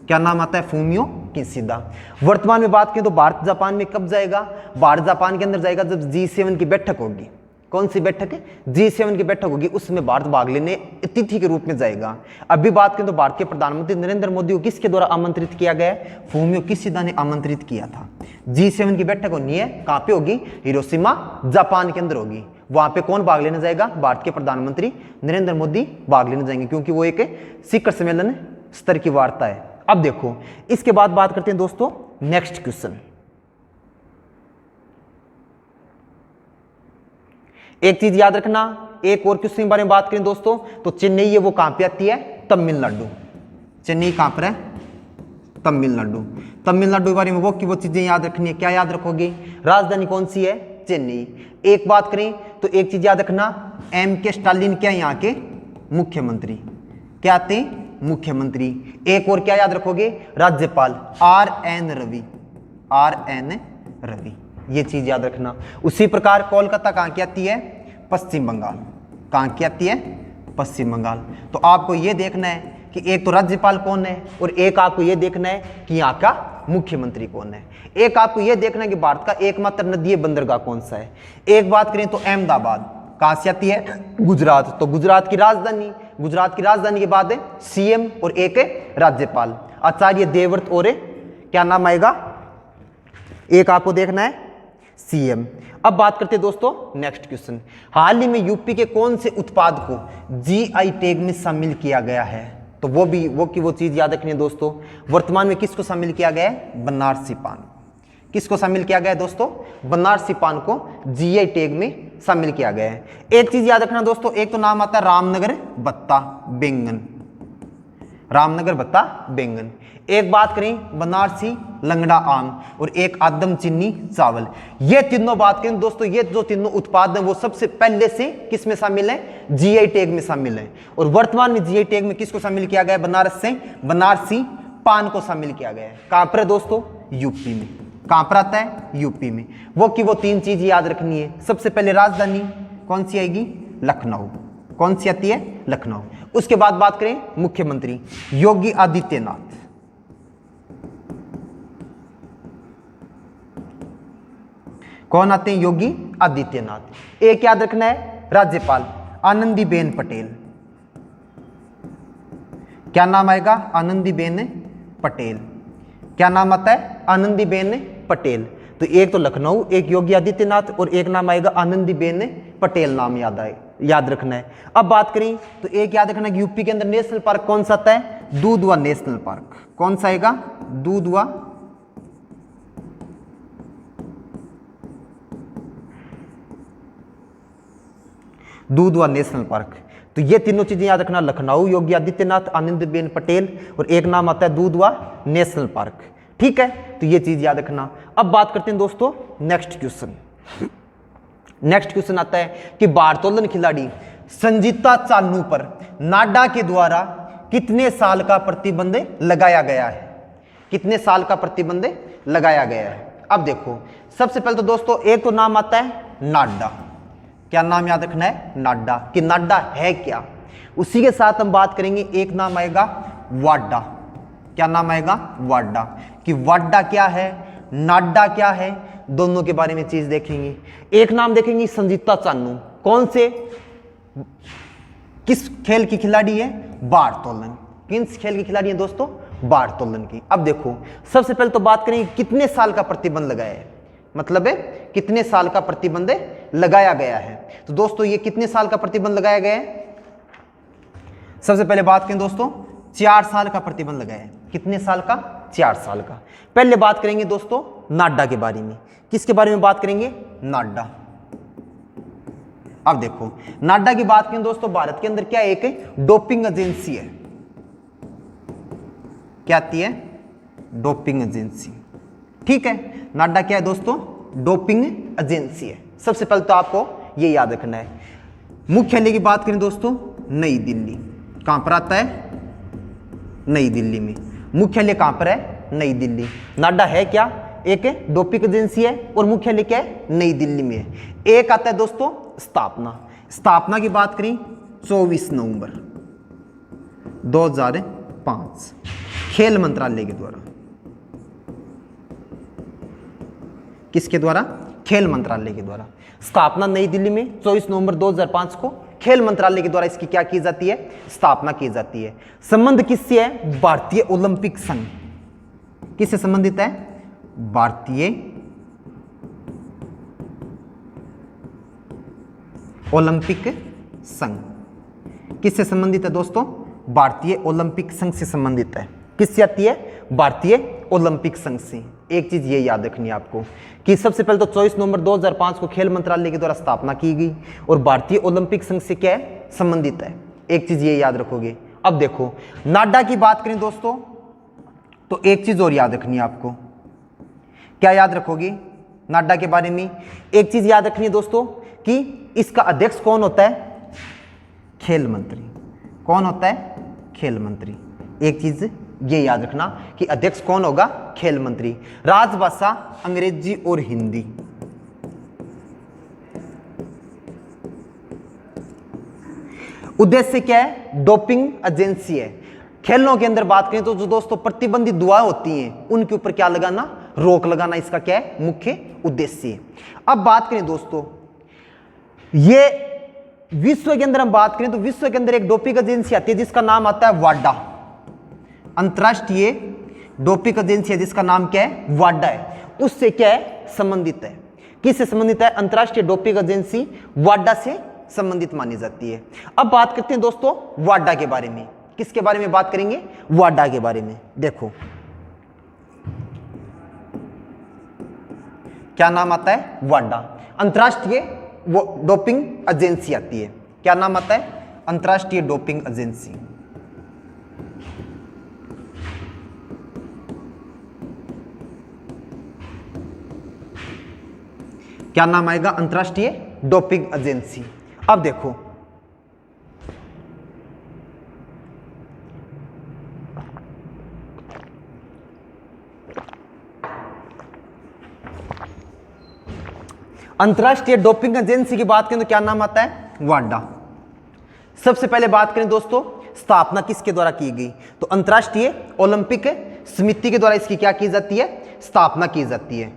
क्या नाम आता है? Fumio Kishida. वर्तमान में बात करें तो भारत जापान में कब जाएगा? भारत जापान के अंदर जाएगा जब G7 की बैठक होगी। कौन सी बैठक है? G7 की बैठक होगी, उसमें भारत भाग लेने अतिथि के रूप में जाएगा। अभी बात करें तो भारत के प्रधानमंत्री नरेंद्र मोदी को किसके द्वारा आमंत्रित किया गया है? फूमियो किशिदा ने आमंत्रित किया था। G7 की बैठक होनी है, कहां पे होगी? हिरोशिमा जापान के अंदर होगी। वहां पे कौन भाग लेने जाएगा? भारत के प्रधानमंत्री नरेंद्र मोदी भाग लेने जाएंगे, क्योंकि वो एक शिखर सम्मेलन स्तर की वार्ता है। अब देखो, इसके बाद बात करते हैं दोस्तों नेक्स्ट क्वेश्चन। एक चीज याद रखना, एक और क्वेश्चन के बारे में बात करें दोस्तों तो चेन्नई है वो कहां पे आती है? तमिलनाडु। चेन्नई कहां पर है? तमिलनाडु। तमिलनाडु के बारे में वो की वो चीजें याद रखनी है। क्या याद रखोगे? राजधानी कौन सी है? चेन्नई। एक बात करें तो एक चीज याद रखना, M.K. स्टालिन क्या यहाँ के मुख्यमंत्री? क्या आते? मुख्यमंत्री। एक और क्या याद रखोगे? राज्यपाल R.N. रवि। R.N. रवि, ये चीज याद रखना। उसी प्रकार कोलकाता कहां की आती है? पश्चिम बंगाल। कहां की आती है? पश्चिम बंगाल। तो आपको ये देखना है कि एक तो राज्यपाल कौन है और एक आपको ये देखना है कि यहाँ का मुख्यमंत्री कौन है। एक आपको ये देखना है कि भारत का एकमात्र नदीय बंदरगाह कौन सा है। एक बात करें तो अहमदाबाद कहां से आती है? गुजरात। तो गुजरात की राजधानी, गुजरात की राजधानी के बाद है CM और एक है राज्यपाल, आचार्य देवव्रत और क्या नाम आएगा? एक आपको देखना है CM। अब बात करते हैं दोस्तों नेक्स्ट क्वेश्चन। हाल ही में यूपी के कौन से उत्पाद को GI टैग में शामिल किया गया है? तो वो चीज याद रखनी है दोस्तों। वर्तमान में किसको शामिल किया गया है? बनारसी पान। किसको शामिल किया गया है दोस्तों? बनारसी पान को GI टैग में शामिल किया गया है। एक चीज याद रखना दोस्तों, एक तो नाम आता है रामनगर बत्ता बैंगन। रामनगर बत्ता बैंगन। एक बात करें बनारसी लंगड़ा आम और एक आदम चीनी चावल। ये तीनों बात करें दोस्तों, ये जो तीनों उत्पाद हैं वो सबसे पहले से किस में शामिल है? GI टैग में शामिल है। और वर्तमान में GI टैग में किसको शामिल किया गया है? बनारस से बनारसी पान को शामिल किया गया है। कहां पर है दोस्तों? यूपी में। कहां पर आता है? यूपी में। वो तीन चीज याद रखनी है। सबसे पहले राजधानी कौन सी आएगी? लखनऊ। कौन सी आती है? लखनऊ। उसके बाद बात करें मुख्यमंत्री योगी आदित्यनाथ। कौन आते हैं? योगी आदित्यनाथ। एक याद रखना है राज्यपाल आनंदीबेन पटेल। क्या नाम आएगा? आनंदीबेन पटेल। क्या नाम आता है? आनंदीबेन पटेल। तो एक तो लखनऊ, एक योगी आदित्यनाथ और एक नाम आएगा आनंदीबेन पटेल, नाम याद रखना है। अब बात करें तो एक याद रखना कि यूपी के अंदर नेशनल पार्क कौन सा आता है? दूधवा नेशनल पार्क। कौन सा आएगा? दूधवा नेशनल पार्क। तो ये तीनों चीजें याद रखना, लखनऊ, योगी आदित्यनाथ, आनंदीबेन पटेल और एक नाम आता है दूधवा नेशनल पार्क। ठीक है, तो ये चीज याद रखना। अब बात करते हैं दोस्तों नेक्स्ट क्वेश्चन। नेक्स्ट क्वेश्चन आता है कि भारोत्तोलन खिलाड़ी संजीता चानू पर नाडा के द्वारा कितने साल का प्रतिबंध लगाया गया है? कितने साल का प्रतिबंध लगाया गया है? अब देखो, सबसे पहले तो दोस्तों एक तो नाम आता है नाडा। क्या नाम याद रखना है? नाडा। कि नाडा है क्या? उसी के साथ हम बात करेंगे, एक नाम आएगा वाडा। क्या नाम आएगा? वाडा। कि वाडा क्या है, नाडा क्या है, दोनों के बारे में चीज देखेंगे। एक नाम देखेंगे संजीता चानू। कौन से, किस खेल की खिलाड़ी है? भारोत्तोलन। किस खेल की खिलाड़ी है दोस्तों? भारोत्तोलन की। अब देखो, सबसे पहले तो बात करेंगे कितने साल का प्रतिबंध लगाया है, मतलब है कितने साल का प्रतिबंध लगाया गया है। तो दोस्तों ये कितने साल का प्रतिबंध लगाया गया है? सबसे पहले बात करें दोस्तों, 4 साल का प्रतिबंध लगाया है। कितने साल का? 4 साल का। पहले बात करेंगे दोस्तों नाडा के बारे में। किसके बारे में बात करेंगे? नाडा। अब देखो, नाडा की बात करें दोस्तों, भारत के अंदर क्या एक डोपिंग एजेंसी है। क्या आती है? Doping agency. ठीक है, नाडा क्या है दोस्तों? डोपिंग एजेंसी है। सबसे पहले तो आपको ये याद रखना है। मुख्यालय की बात करें दोस्तों, नई दिल्ली। कहां पर आता है? नई दिल्ली में। मुख्यालय कहां पर है? नई दिल्ली। नाडा है क्या? एक डोपिंग एजेंसी है और मुख्यालय क्या है? नई दिल्ली में है। एक आता है दोस्तों स्थापना। स्थापना की बात करें 24 नवंबर। 2005 खेल मंत्रालय के द्वारा। किसके द्वारा? खेल मंत्रालय के द्वारा। स्थापना नई दिल्ली में 24 नवंबर 2005 को खेल मंत्रालय के द्वारा इसकी क्या की जाती है? स्थापना की जाती है। संबंध किससे है? भारतीय ओलंपिक संघ। किससे संबंधित है? भारतीय ओलंपिक संघ। किससे संबंधित है दोस्तों? भारतीय ओलंपिक संघ से संबंधित है। किससे आती है? भारतीय ओलंपिक संघ से। एक चीज ये याद रखनी है आपको कि सबसे पहले तो 24 नवंबर 2005 को खेल मंत्रालय के द्वारा स्थापना की गई और भारतीय ओलंपिक संघ से क्या है? संबंधित है। एक चीज ये याद रखोगे। अब देखो नाडा की बात करें दोस्तों तो एक चीज और याद रखनी है आपको। क्या याद रखोगे नाडा के बारे में? एक चीज याद रखनी है दोस्तों कि इसका अध्यक्ष कौन होता है? खेल मंत्री। कौन होता है? खेल मंत्री। एक चीज ये याद रखना कि अध्यक्ष कौन होगा? खेल मंत्री। राजभाषा अंग्रेजी और हिंदी। उद्देश्य क्या है? डोपिंग एजेंसी है। खेलों के अंदर बात करें तो जो दोस्तों प्रतिबंधित दुआएं होती हैं उनके ऊपर क्या लगाना? रोक लगाना इसका क्या है? मुख्य उद्देश्य है। अब बात करें दोस्तों ये विश्व के अंदर हम बात करें तो विश्व के अंदर एक डोपिंग एजेंसी आती है जिसका नाम आता है वाडा। अंतरराष्ट्रीय डोपिंग एजेंसी है जिसका नाम क्या है? वाडा है। उससे क्या है? संबंधित है। किससे संबंधित है? अंतरराष्ट्रीय डोपिंग एजेंसी वाडा से संबंधित मानी जाती है। अब बात करते हैं दोस्तों वाडा के बारे में। किसके बारे में बात करेंगे? वाडा के बारे में। देखो क्या नाम आता है? वाडा। अंतरराष्ट्रीय वो डोपिंग एजेंसी आती है। क्या नाम आता है? अंतरराष्ट्रीय डोपिंग एजेंसी। क्या नाम आएगा? अंतरराष्ट्रीय डोपिंग एजेंसी। अब देखो अंतरराष्ट्रीय डोपिंग एजेंसी की बात करें तो क्या नाम आता है? वाडा। सबसे पहले बात करें दोस्तों स्थापना किसके द्वारा की गई तो अंतरराष्ट्रीय ओलंपिक समिति के द्वारा इसकी क्या की जाती है? स्थापना की जाती है।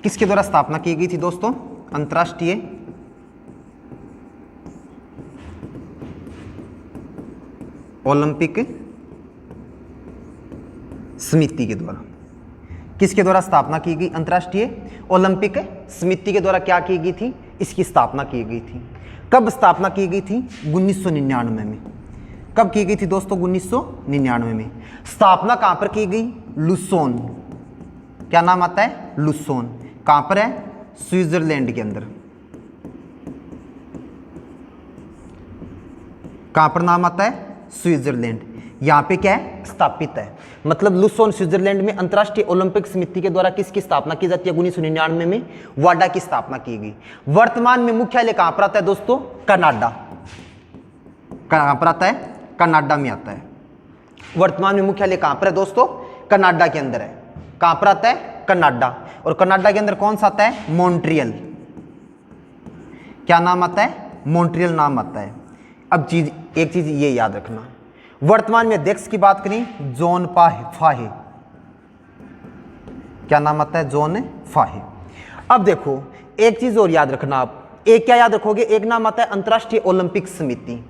किसके द्वारा स्थापना की गई थी दोस्तों? अंतरराष्ट्रीय ओलंपिक समिति के द्वारा। किसके द्वारा स्थापना की गई? अंतरराष्ट्रीय ओलंपिक समिति के द्वारा क्या की गई थी? इसकी स्थापना की गई थी। कब स्थापना की गई थी? 1999 में। कब की गई थी दोस्तों? 1999 में। स्थापना कहां पर की गई? लुसोन। क्या नाम आता है? लुसोन। कहां पर है? स्विट्जरलैंड के अंदर। कहां पर नाम आता है? स्विट्जरलैंड। यहां पे क्या है? स्थापित है। मतलब लुसोन स्विट्जरलैंड में अंतरराष्ट्रीय ओलंपिक समिति के द्वारा किसकी स्थापना की जाती है? 1999 में वाडा की स्थापना की गई। वर्तमान में मुख्यालय कहां पर आता है दोस्तों? कनाडा। कहां पर आता है? कनाडा में आता है। वर्तमान में मुख्यालय कहां पर है दोस्तों? कनाडा के अंदर है। कहां पर आता है? कनाडा। और कनाडा के अंदर कौन सा आता है? मॉन्ट्रियल। क्या नाम आता है? मॉन्ट्रियल नाम आता है। अब एक चीज ये याद रखना, वर्तमान में अध्यक्ष की बात करें जॉन फाहे। क्या नाम आता है? जॉन फाहे। अब देखो एक चीज और याद रखना आप। एक क्या याद रखोगे? एक नाम आता है अंतरराष्ट्रीय ओलंपिक समिति।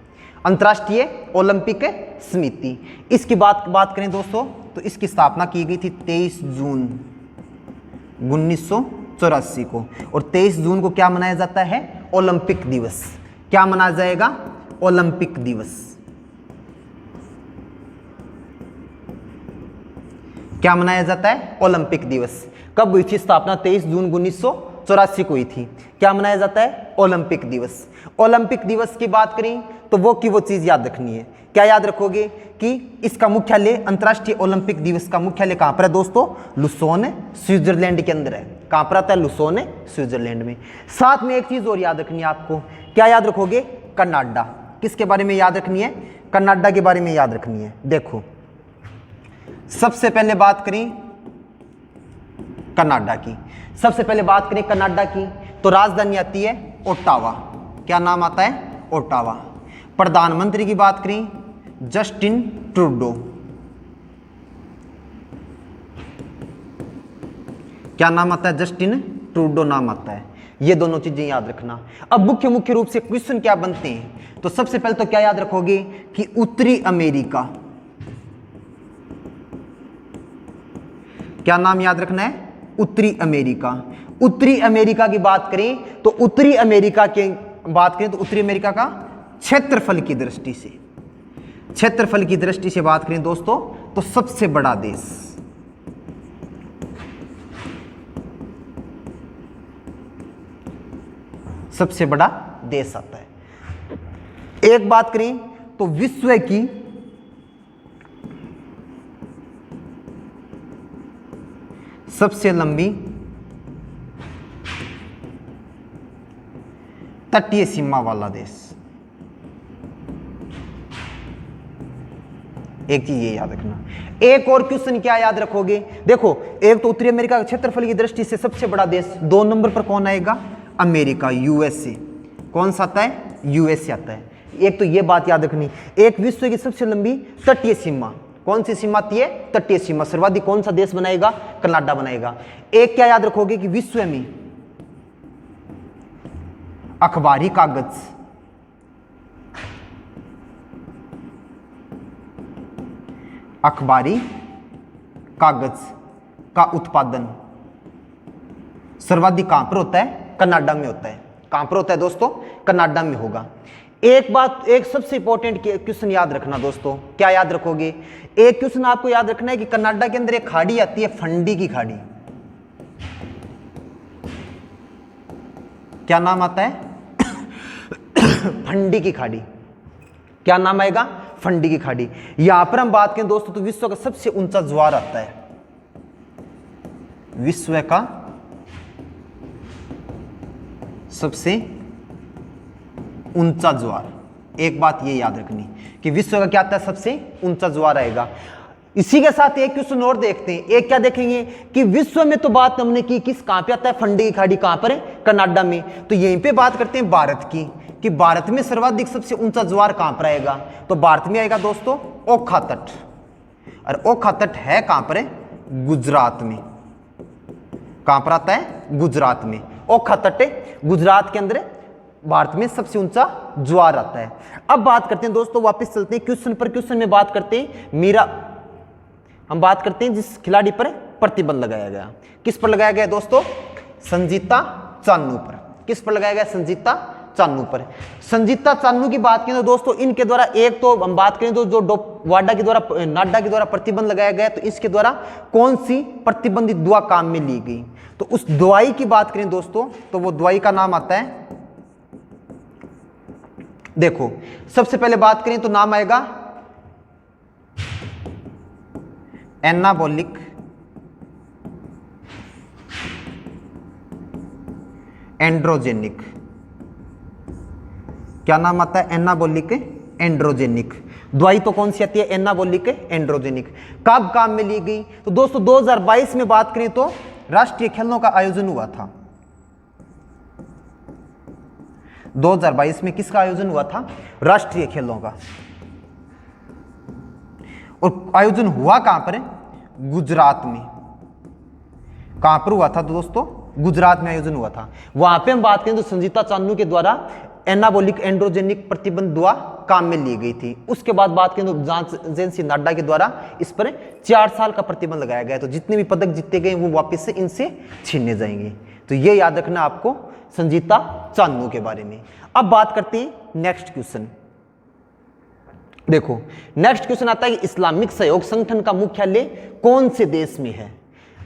अंतरराष्ट्रीय ओलंपिक समिति इसकी बात करें दोस्तों तो इसकी स्थापना की गई थी 23 जून 1984 को। और 23 जून को क्या मनाया जाता है? ओलंपिक दिवस। क्या मनाया जाएगा? ओलंपिक दिवस। क्या मनाया जाता है? ओलंपिक दिवस। कब हुई थी स्थापना? 23 जून 1984 को हुई थी। क्या मनाया जाता है? ओलंपिक दिवस। ओलंपिक दिवस की बात करें तो वो चीज याद रखनी है। क्या याद रखोगे कि इसका मुख्यालय अंतरराष्ट्रीय ओलंपिक दिवस का मुख्यालय कहां पर है दोस्तों? लुसोन स्विट्जरलैंड के अंदर है। कहां पर आता है? लुसोन स्विट्जरलैंड में। साथ में एक चीज और याद रखनी है आपको। क्या याद रखोगे? कनाडा। किसके बारे में याद रखनी है? कनाडा के बारे में याद रखनी है। देखो सबसे पहले बात करें कनाडा की। सबसे पहले बात करें कनाडा की तो राजधानी आती है ओटावा। क्या नाम आता है? ओटावा। प्रधानमंत्री की बात करें जस्टिन ट्रूडो। क्या नाम आता है? जस्टिन ट्रूडो नाम आता है। ये दोनों चीजें याद रखना। अब मुख्य रूप से क्वेश्चन क्या बनते हैं, तो सबसे पहले तो क्या याद रखोगे कि उत्तरी अमेरिका, क्या नाम याद रखना है? उत्तरी अमेरिका। उत्तरी अमेरिका की बात करें तो उत्तरी अमेरिका की बात करें तो उत्तरी अमेरिका का क्षेत्रफल की दृष्टि से, क्षेत्रफल की दृष्टि से बात करें दोस्तों तो सबसे बड़ा देश, सबसे बड़ा देश आता है। एक बात करें तो विश्व की सबसे लंबी तटीय सीमा वाला देश, एक चीज ये याद रखना। एक और क्वेश्चन क्या याद रखोगे, देखो एक तो उत्तरी अमेरिका के क्षेत्रफल की दृष्टि से सबसे बड़ा देश, 2 नंबर पर कौन आएगा? America, USA. कौन सा आता है? यूएसए आता है। एक तो ये बात याद रखनी। एक विश्व की सबसे लंबी तटीय सीमा, कौन सी सीमा आती है? तटीय सीमा। सर्वाधिक कौन सा देश बनाएगा? कनाडा बनाएगा। एक क्या याद रखोगे कि विश्व में अखबारी कागज, अखबारी कागज का उत्पादन सर्वाधिक कहां पर होता है? कनाडा में होता है। कहां पर होता है दोस्तों? कनाडा में होगा। एक बात, एक सबसे इंपॉर्टेंट क्वेश्चन याद रखना दोस्तों। क्या याद रखोगे? एक क्वेश्चन आपको याद रखना है कि कनाडा के अंदर एक खाड़ी आती है, फंडी की खाड़ी। क्या नाम आता है? फंडी की खाड़ी। क्या नाम आएगा? फंडी की खाड़ी। यहां पर हम बात करें दोस्तों तो विश्व का सबसे ऊंचा ज्वार आता है, विश्व का सबसे ऊंचा ज्वार। एक बात ये याद रखनी कि विश्व का क्या आता है? सबसे ऊंचा ज्वार आएगा। इसी के साथ एक क्वेश्चन और देखते हैं। एक क्या देखेंगे कि विश्व में तो बात हमने की किस, कहां पे आता है? फंडी की खाड़ी कहां पर है? कनाडा में। तो यहीं पे बात करते हैं भारत की कि भारत में सर्वाधिक सबसे ऊंचा ज्वार कहां पर आएगा? तो भारत में आएगा दोस्तों ओखा तट। और ओखा तट है कहां पर है? गुजरात में। कहां पर आता है? गुजरात में। ओखा तट गुजरात के अंदर, भारत में सबसे ऊंचा ज्वार आता है। अब बात करते हैं दोस्तों, वापस चलते हैं क्वेश्चन पर। क्वेश्चन में बात करते हैं हम बात करते हैं जिस खिलाड़ी पर प्रतिबंध लगाया गया। किस पर लगाया गया दोस्तों? संजीता चानू पर। किस पर लगाया गया? संजीता चानू पर। संजीता चानू की बात करें तो दोस्तों इनके द्वारा, एक तो हम बात करें तो जो नाडा के द्वारा प्रतिबंध लगाया गया, तो इसके द्वारा कौन सी प्रतिबंधित दवा काम में ली गई? तो उस दवाई की बात करें दोस्तों तो वो दवाई का नाम आता है, देखो सबसे पहले बात करें तो नाम आएगा एनाबॉलिक एंड्रोजेनिक। क्या नाम आता है? Anabolic androgenic. दवाई तो कौन सी आती है? Anabolic androgenic. कब काम में ली गई? तो दोस्तों 2022 में बात करें तो राष्ट्रीय खेलों का आयोजन हुआ था। 2022 में किसका आयोजन हुआ था? राष्ट्रीय खेलों का। और आयोजन हुआ कहां पर है? गुजरात में। कहां पर हुआ था तो दोस्तों? गुजरात में आयोजन हुआ था। वहां पे हम बात करें तो संजीता चानू के द्वारा एनाबॉलिक एंड्रोजेनिक प्रतिबंध दवा काम में ली गई थी। उसके बाद बात करें तो जांच एजेंसी नाडा के द्वारा इस पर 4 साल का प्रतिबंध लगाया गया। तो जितने भी पदक जीते गए वो वापस से इनसे छीने जाएंगे। तो ये याद रखना आपको संजीता चानू के बारे में। अब बात करते हैं नेक्स्ट क्वेश्चन। देखो नेक्स्ट क्वेश्चन आता है कि इस्लामिक सहयोग संगठन का मुख्यालय कौन से देश में है?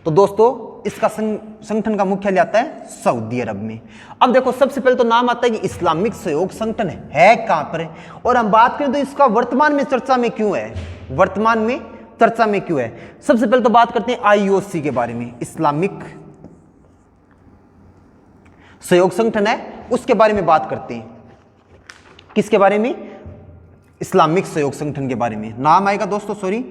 तो दोस्तों इसका संगठन का मुख्यालय आता है सऊदी अरब में। अब देखो सबसे पहले तो नाम आता है कि इस्लामिक सहयोग संगठन है कहां पर है, और हम बात करें तो इसका वर्तमान में चर्चा में क्यों है, वर्तमान में चर्चा में क्यों है। सबसे पहले तो बात करते हैं आईओसी के बारे में। इस्लामिक सहयोग संगठन है उसके बारे में बात करते हैं। किसके बारे में? इस्लामिक सहयोग संगठन के बारे में। नाम आएगा दोस्तों, सॉरी,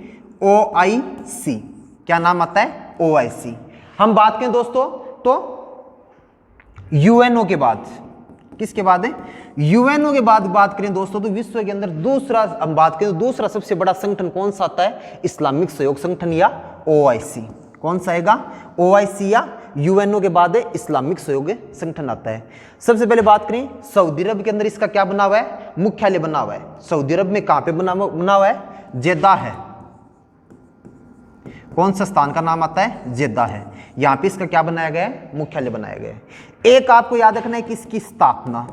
OIC। क्या नाम आता है? OIC। हम बात करें दोस्तों तो यूएनओ के बाद, किसके बाद है, यूएनओ के बाद बात करें दोस्तों तो विश्व के अंदर दूसरा हम बात करें तो दूसरा सबसे बड़ा संगठन कौन सा आता है, इस्लामिक सहयोग संगठन या ओआईसी। कौन सा आएगा, ओआईसी या यूएनओ के बाद इस्लामिक सहयोग संगठन आता है। सबसे पहले बात करें सऊदी अरब के अंदर इसका क्या बना हुआ है, मुख्यालय बना हुआ है। सऊदी अरब में कहां पे बना हुआ है, जेद्दा है। कौन सा स्थान का नाम आता है, जेद्दा है। यहां पे इसका क्या बनाया गया है, मुख्यालय बनाया गया है। एक आपको याद रखना है कि इसकी स्थापना,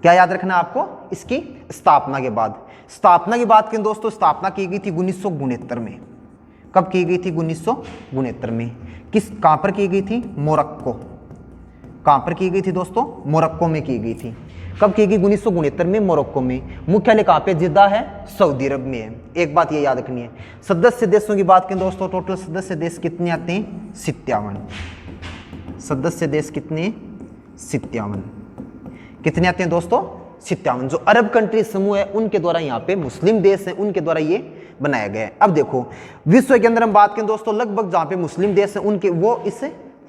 क्या याद रखना है आपको, इसकी स्थापना के बाद, स्थापना की बात करें दोस्तों, स्थापना की गई थी 1969 में। कब की गई थी, 1969 में। कहां पर की गई थी, मोरक्को। कहां पर की गई थी दोस्तों, मोरक्को में की गई थी। कब की गई, 1969 में, मोरक्को में। मुख्यालय कहां पे, जिद्दा है, सऊदी अरब में है। एक बात ये याद रखनी है। सदस्य देशों की बात करें दोस्तों, टोटल सदस्य देश कितने आते हैं, 57। सदस्य देश कितने, 57। कितने आते हैं दोस्तों, 57। जो अरब कंट्री समूह है उनके द्वारा यहाँ पे, मुस्लिम देश है उनके द्वारा ये बनाया गया है। अब देखो विश्व के अंदर हम बात करें दोस्तों, लगभग जहां पे मुस्लिम देश है उनके वो इस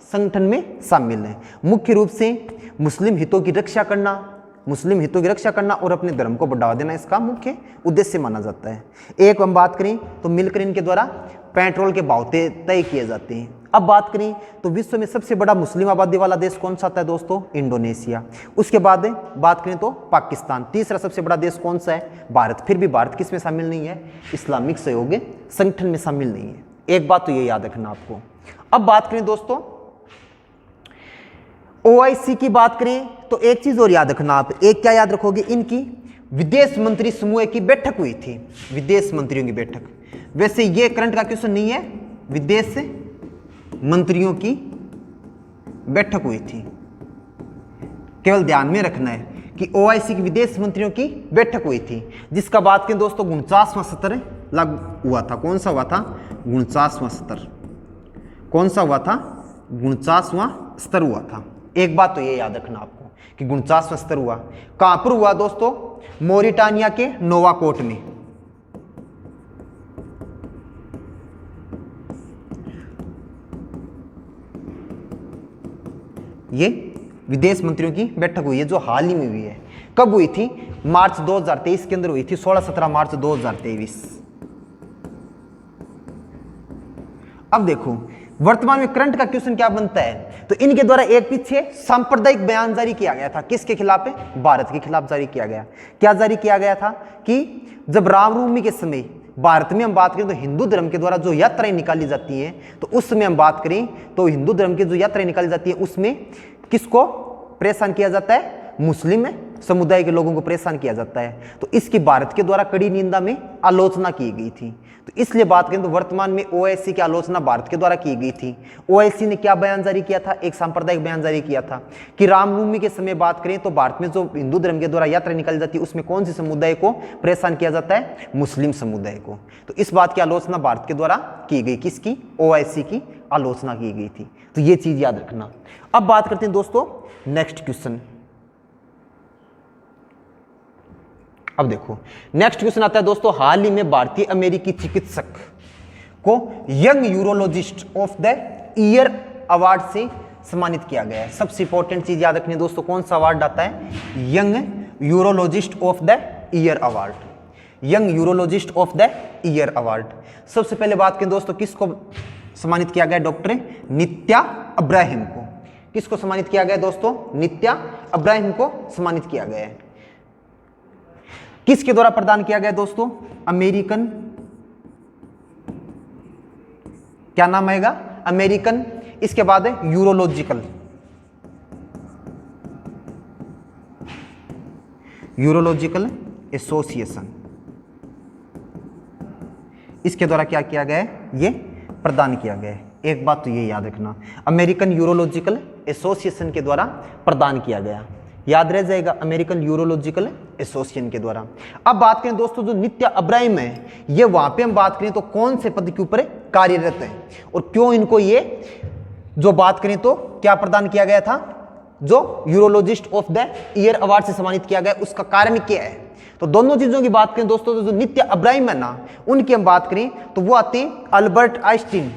संगठन में शामिल है। मुख्य रूप से मुस्लिम हितों की रक्षा करना, मुस्लिम हितों की रक्षा करना और अपने धर्म को बढ़ावा देना इसका मुख्य उद्देश्य माना जाता है। एक हम बात करें तो मिलकर इनके द्वारा पेट्रोल के भाव तय किए जाते हैं। अब बात करें तो विश्व में सबसे बड़ा मुस्लिम आबादी वाला देश कौन सा आता है दोस्तों, इंडोनेशिया। उसके बाद बात करें तो पाकिस्तान। तीसरा सबसे बड़ा देश कौन सा है, भारत। फिर भी भारत किस में शामिल नहीं है, इस्लामिक सहयोग संगठन में शामिल नहीं है। एक बात तो ये याद रखना आपको। अब बात करें दोस्तों ओआईसी की बात करें तो एक चीज और याद रखना आप, एक क्या याद रखोगे, इनकी विदेश मंत्री समूह की बैठक हुई थी, विदेश मंत्रियों की बैठक। वैसे ये करंट का क्वेश्चन नहीं है, विदेश मंत्रियों की बैठक हुई थी, केवल ध्यान में रखना है कि ओआईसी की विदेश मंत्रियों की बैठक हुई थी, जिसका बात करें दोस्तों 49वां सत्र लागू हुआ था। कौन सा हुआ था, 49वां सत्र। कौन सा हुआ था, 49वां स्तर हुआ था। एक बात तो ये याद रखना आपको कि 49वां स्तर हुआ। कहां पर हुआ दोस्तों, मोरिटानिया के नोवाकोट में। ये विदेश मंत्रियों की बैठक हुई है जो हाल ही में हुई है। कब हुई थी, मार्च 2023 के अंदर हुई थी, 16-17 मार्च 2023। अब देखो वर्तमान में करंट का क्वेश्चन क्या बनता है, तो इनके द्वारा एक पीछे सांप्रदायिक बयान जारी किया गया था। किसके खिलाफ है, भारत के खिलाफ जारी किया गया। क्या जारी किया गया था कि जब रामनवमी के समय भारत में हम बात करें तो हिंदू धर्म के द्वारा जो यात्राएं निकाली जाती हैं, तो उस समय हम बात करें तो हिंदू धर्म की जो यात्राएं निकाली जाती है उसमें किसको परेशान किया जाता है, मुस्लिम समुदाय के लोगों को परेशान किया जाता है। तो इसकी भारत के द्वारा कड़ी निंदा में आलोचना की गई थी। तो इसलिए बात करें तो वर्तमान में ओआईसी की आलोचना भारत के द्वारा की गई थी। ओआईसी ने क्या बयान जारी किया था, एक सांप्रदायिक बयान जारी किया था कि रामनवमी के समय बात करें तो भारत में जो हिंदू धर्म के द्वारा यात्रा निकाली जाती है उसमें कौन से समुदाय को परेशान किया जाता है, मुस्लिम समुदाय को। तो इस बात की आलोचना भारत के द्वारा की गई, किसकी, ओआईसी की आलोचना की गई थी। तो ये चीज याद रखना। अब बात करते हैं दोस्तों नेक्स्ट क्वेश्चन। अब देखो नेक्स्ट क्वेश्चन आता है दोस्तों, हाल ही में भारतीय अमेरिकी चिकित्सक को young urologist of the year award से सम्मानित किया गया है। सबसे इंपॉर्टेंट चीज याद रखनी है दोस्तों, कौन सा अवार्ड आता है, young urologist of the year award. Young urologist of the year award. सबसे पहले बात करें दोस्तों किसको सम्मानित किया गया, डॉक्टर नित्या अब्राहिम को। किसको सम्मानित किया गया दोस्तों, नित्या अब्राहिम को सम्मानित किया गया है। किसके द्वारा प्रदान किया गया दोस्तों, अमेरिकन, क्या नाम आएगा, अमेरिकन, इसके बाद है यूरोलॉजिकल, यूरोलॉजिकल एसोसिएशन, इसके द्वारा क्या किया गया है, ये प्रदान किया गया है। एक बात तो ये याद रखना, अमेरिकन यूरोलॉजिकल एसोसिएशन के द्वारा प्रदान किया गया, याद रह जाएगा, अमेरिकन यूरोलॉजिकल एसोसिएशन के द्वारा। अब बात करें दोस्तों जो नित्या अब्राहिम है, ये वहां पे हम बात करें तो कौन से पद के ऊपर कार्यरत है और क्यों इनको ये जो बात करें तो क्या प्रदान किया गया था, जो urologist of the year award से सम्मानित किया गया, उसका कारण क्या है। तो दोनों चीजों की बात करें दोस्तों, तो जो नित्या अब्राहिम है ना, उनकी हम बात करें तो वो आते हैं Albert Einstein,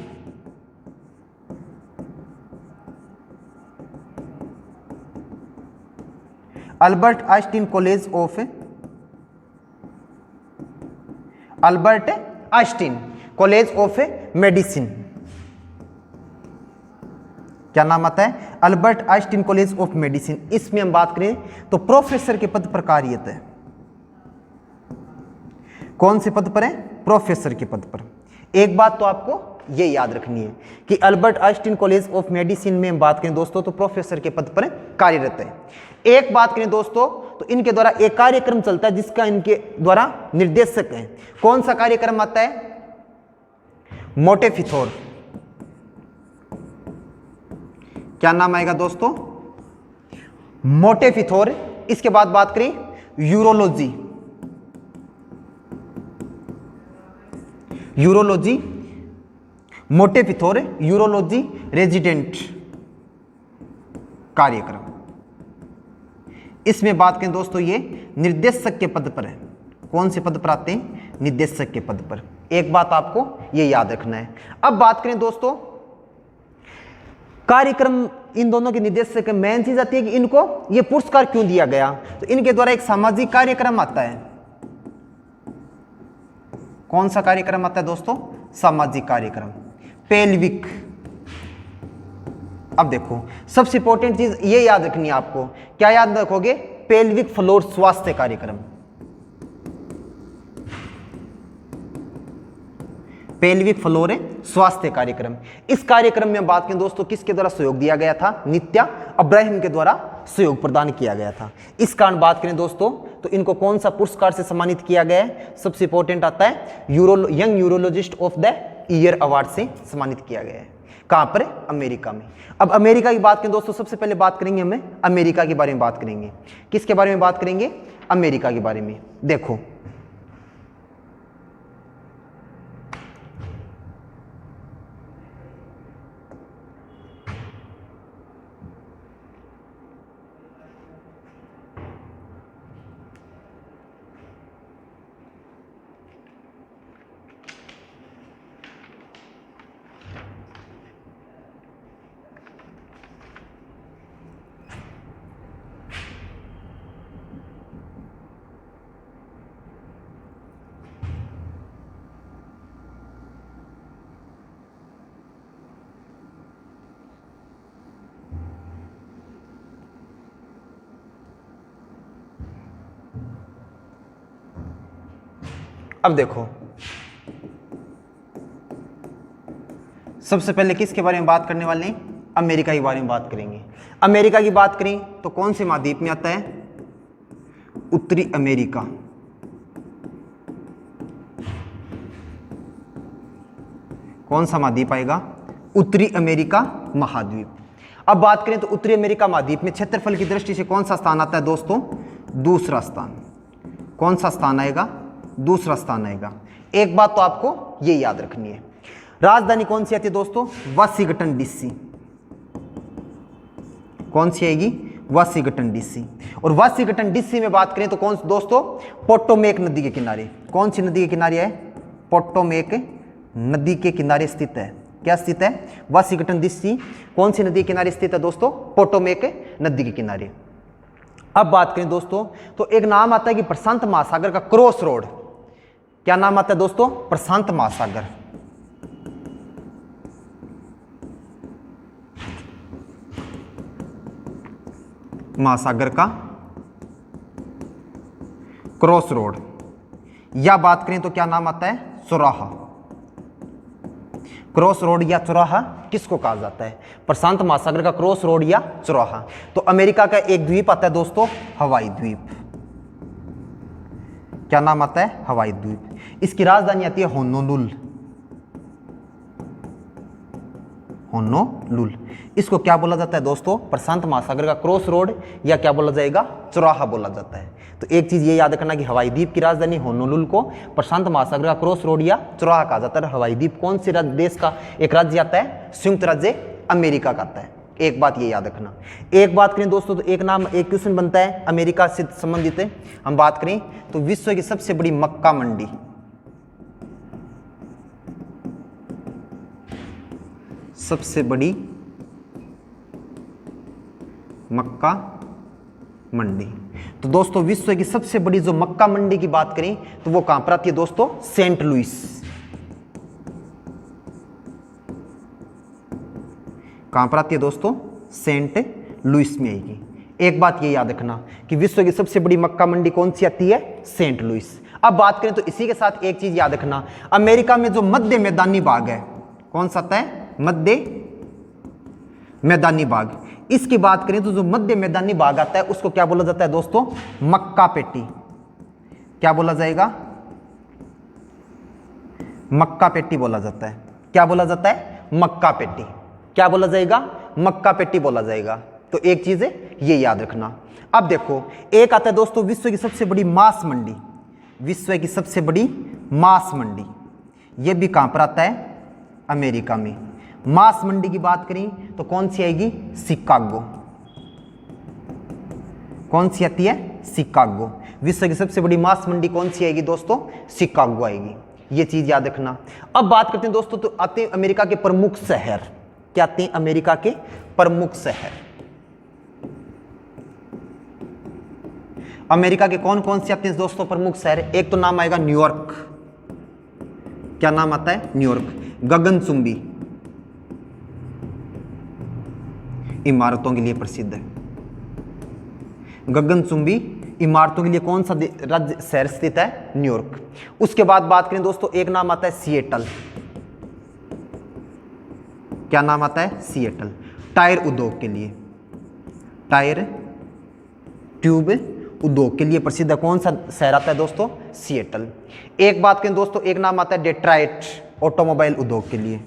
Albert Einstein college of Albert Einstein college of medicine, क्या नाम आता है? Albert Einstein college of medicine. इसमें हम बात करें तो प्रोफेसर के पद पर कार्यरत है। कौन से पद पर है? प्रोफेसर के पद पर। एक बात तो आपको ये याद रखनी है कि Albert Einstein college of medicine में हम बात करें दोस्तों तो प्रोफेसर के पद पर कार्यरत है। एक बात करें दोस्तों तो इनके द्वारा एक कार्यक्रम चलता है जिसका इनके द्वारा निर्देशक है। कौन सा कार्यक्रम आता है? मोटेफिथोर। क्या नाम आएगा दोस्तों? मोटेफिथोर। इसके बाद बात करें यूरोलॉजी, यूरोलॉजी मोटेफिथोर यूरोलॉजी रेजिडेंट कार्यक्रम। इसमें बात करें दोस्तों ये निर्देशक के पद पर है। कौन से पद पर आते हैं? निर्देशक के पद पर। एक बात आपको ये याद रखना है। अब बात करें दोस्तों कार्यक्रम, इन दोनों के निर्देशक मेन चीज आती है कि इनको ये पुरस्कार क्यों दिया गया। तो इनके द्वारा एक सामाजिक कार्यक्रम आता है। कौन सा कार्यक्रम आता है दोस्तों? सामाजिक कार्यक्रम, पेल्विक। अब देखो सबसे इंपॉर्टेंट चीज ये याद रखनी है आपको। क्या याद रखोगे? पेल्विक फ्लोर स्वास्थ्य कार्यक्रम, पेल्विक फ्लोर स्वास्थ्य कार्यक्रम। इस कार्यक्रम में बात करें दोस्तों किसके द्वारा सहयोग दिया गया था? नित्या अब्राहम के द्वारा सहयोग प्रदान किया गया था। इस कारण बात करें दोस्तों तो इनको कौन सा पुरस्कार से सम्मानित किया गया है? सबसे इंपॉर्टेंट आता है young urologist of the year award से सम्मानित किया गया है। कहां पर? अमेरिका में। अब अमेरिका की बात करें दोस्तों, सबसे पहले बात करेंगे हमें अमेरिका के बारे में बात करेंगे। किसके बारे में बात करेंगे? अमेरिका के बारे में। देखो अब देखो सबसे पहले किसके बारे में बात करने वाले हैं? अमेरिका के बारे में बात करेंगे। अमेरिका की बात करें तो कौन से महाद्वीप में आता है? उत्तरी अमेरिका। कौन सा महाद्वीप आएगा? उत्तरी अमेरिका महाद्वीप। अब बात करें तो उत्तरी अमेरिका महाद्वीप में क्षेत्रफल की दृष्टि से कौन सा स्थान आता है दोस्तों? दूसरा स्थान। कौन सा स्थान आएगा? दूसरा स्थान आएगा। एक बात तो आपको ये याद रखनी है, राजधानी कौन सी आती है दोस्तों? Washington DC. कौन सी आएगी? Washington DC. और वाशिंगटन डीसी में बात करें तो कौन दोस्तों? पोटोमेक नदी के किनारे। कौन सी नदी के किनारे है? पोटोमेक नदी के किनारे स्थित है। क्या स्थित है? वाशिंगटन डीसी कौन सी नदी के किनारे स्थित है दोस्तों? पोटोमेक नदी के किनारे। अब बात करें दोस्तों तो एक नाम आता है कि प्रशांत महासागर का क्रॉस रोड। क्या नाम आता है दोस्तों? प्रशांत महासागर। महासागर का क्रॉस रोड। या बात करें तो क्या नाम आता है? चौराहा। क्रॉस रोड या चौराहा किसको कहा जाता है? प्रशांत महासागर का क्रॉस रोड या चौराहा। तो अमेरिका का एक द्वीप आता है दोस्तों, हवाई द्वीप। क्या नाम आता है? हवाई द्वीप। इसकी राजधानी आती है होनोलुल। होनोलुल। इसको क्या बोला जाता है दोस्तों? प्रशांत महासागर का क्रॉस रोड या क्या बोला जाएगा? चौराहा बोला जाता है। तो एक चीज ये याद रखना कि हवाई द्वीप की राजधानी होनोलुल को प्रशांत महासागर का क्रॉस रोड या चौराहा कहा जाता है। हवाई द्वीप कौन से देश का एक राज्य आता है? संयुक्त राज्य अमेरिका का आता है। एक बात ये याद रखना। एक बात करें दोस्तों तो एक क्वेश्चन बनता है अमेरिका से संबंधित है। हम बात करें तो विश्व की सबसे बड़ी मक्का मंडी, सबसे बड़ी मक्का मंडी। तो दोस्तों विश्व की सबसे बड़ी जो मक्का मंडी की बात करें तो वो कहां पर आती है दोस्तों, सेंट लुइस। कहां पर आती है दोस्तों, सेंट लुइस में आएगी। एक बात ये याद रखना कि विश्व की सबसे बड़ी मक्का मंडी कौन सी आती है, सेंट लुइस। अब बात करें तो इसी के साथ एक चीज याद रखना, अमेरिका में जो मध्य मैदानी भाग है कौन सा आता है, मध्य मैदानी भाग। इसकी बात करें तो जो मध्य मैदानी भाग आता है उसको क्या बोला जाता है दोस्तों, मक्का पेटी। क्या बोला जाएगा, मक्का पेटी बोला जाता है। क्या बोला जाता है, मक्का पेटी। क्या बोला जाएगा, मक्का पेटी बोला जाएगा। तो एक चीज है ये याद रखना। अब देखो एक आता है दोस्तों विश्व की सबसे बड़ी मांस मंडी। विश्व की सबसे बड़ी मांस मंडी, ये भी कहां पर आता है, अमेरिका में। मांस मंडी की बात करें तो कौन सी आएगी, शिकागो। कौन सी आती है, शिकागो। विश्व की सबसे बड़ी मांस मंडी कौन सी आएगी दोस्तों, शिकागो आएगी। ये चीज याद रखना। अब बात करते हैं दोस्तों, तो आते हैं अमेरिका के प्रमुख शहर। क्या आते हैं, अमेरिका के प्रमुख शहर। अमेरिका के कौन कौन से आते हैं दोस्तों प्रमुख शहर। एक तो नाम आएगा न्यूयॉर्क। क्या नाम आता है, न्यूयॉर्क। गगनचुंबी इमारतों के लिए प्रसिद्ध है। गगनचुंबी इमारतों के लिए कौन सा राज्य शहर स्थित है, न्यूयॉर्क। उसके बाद बात करें दोस्तों, एक नाम आता है सिएटल। क्या नाम आता है, सिएटल। टायर उद्योग के लिए, टायर ट्यूब उद्योग के लिए प्रसिद्ध है। कौन सा शहर आता है दोस्तों, सिएटल। एक बात करें दोस्तों, एक नाम आता है डेट्रॉइट, ऑटोमोबाइल उद्योग के लिए।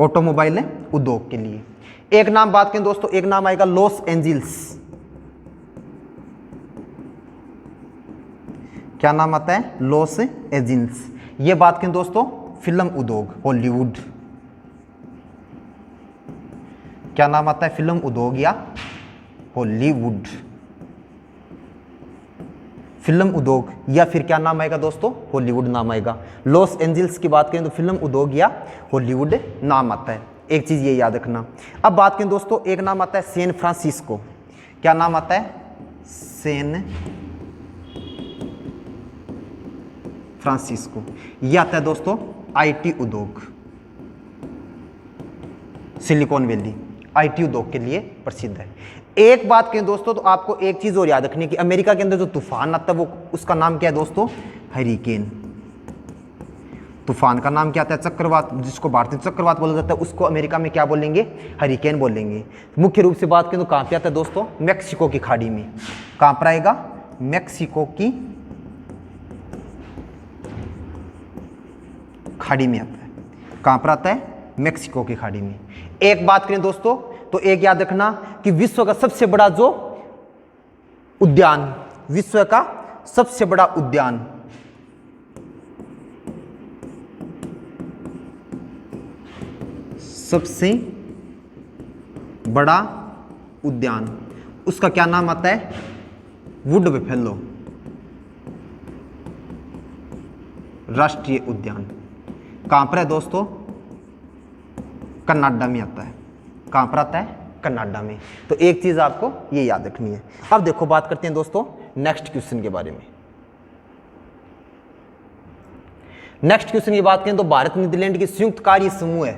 ऑटोमोबाइल उद्योग के लिए। एक नाम बात करें दोस्तों, एक नाम आएगा लॉस एंजल्स। क्या नाम आता है, लॉस एंजल्स। ये बात करें दोस्तों, फिल्म उद्योग, हॉलीवुड। क्या नाम आता है, फिल्म उद्योग या हॉलीवुड। फिल्म उद्योग या फिर क्या नाम आएगा दोस्तों, हॉलीवुड नाम आएगा। लॉस एंजल्स की बात करें तो फिल्म उद्योग या हॉलीवुड नाम आता है। एक चीज ये याद रखना। अब बात करें दोस्तों, एक नाम आता है सैन फ्रांसिस्को। क्या नाम आता है, सैन फ्रांसिस्को। ये आता है दोस्तों आईटी उद्योग, सिलिकॉन वैली आईटी उद्योग के लिए प्रसिद्ध है। एक बात कहें दोस्तों, तो आपको एक चीज और याद रखनी है कि अमेरिका के अंदर जो तूफान आता है वो उसका नाम क्या है दोस्तों, हरिकेन। तूफान का नाम क्या आता है, चक्रवात। जिसको भारतीय चक्रवात बोला जाता है उसको अमेरिका में क्या बोलेंगे, हरिकेन बोलेंगे। मुख्य रूप से बात करें तो कहां पे आता है दोस्तों, मैक्सिको की खाड़ी में। कहां पर आएगा, मैक्सिको की खाड़ी में आता है। कहां पर आता है, मैक्सिको की खाड़ी में। एक बात करें दोस्तों, तो एक याद रखना कि विश्व का सबसे बड़ा जो उद्यान, विश्व का सबसे बड़ा उद्यान, सबसे बड़ा उद्यान, उसका क्या नाम आता है, वुड बफेलो राष्ट्रीय उद्यान। कहां पर है दोस्तों, कनाडा में आता है। कहां पर आता है, कनाडा में। तो एक चीज आपको ये याद रखनी है। अब देखो बात करते हैं दोस्तों नेक्स्ट क्वेश्चन के बारे में। नेक्स्ट क्वेश्चन की बात करें तो भारत नीदरलैंड की संयुक्त कार्य समूह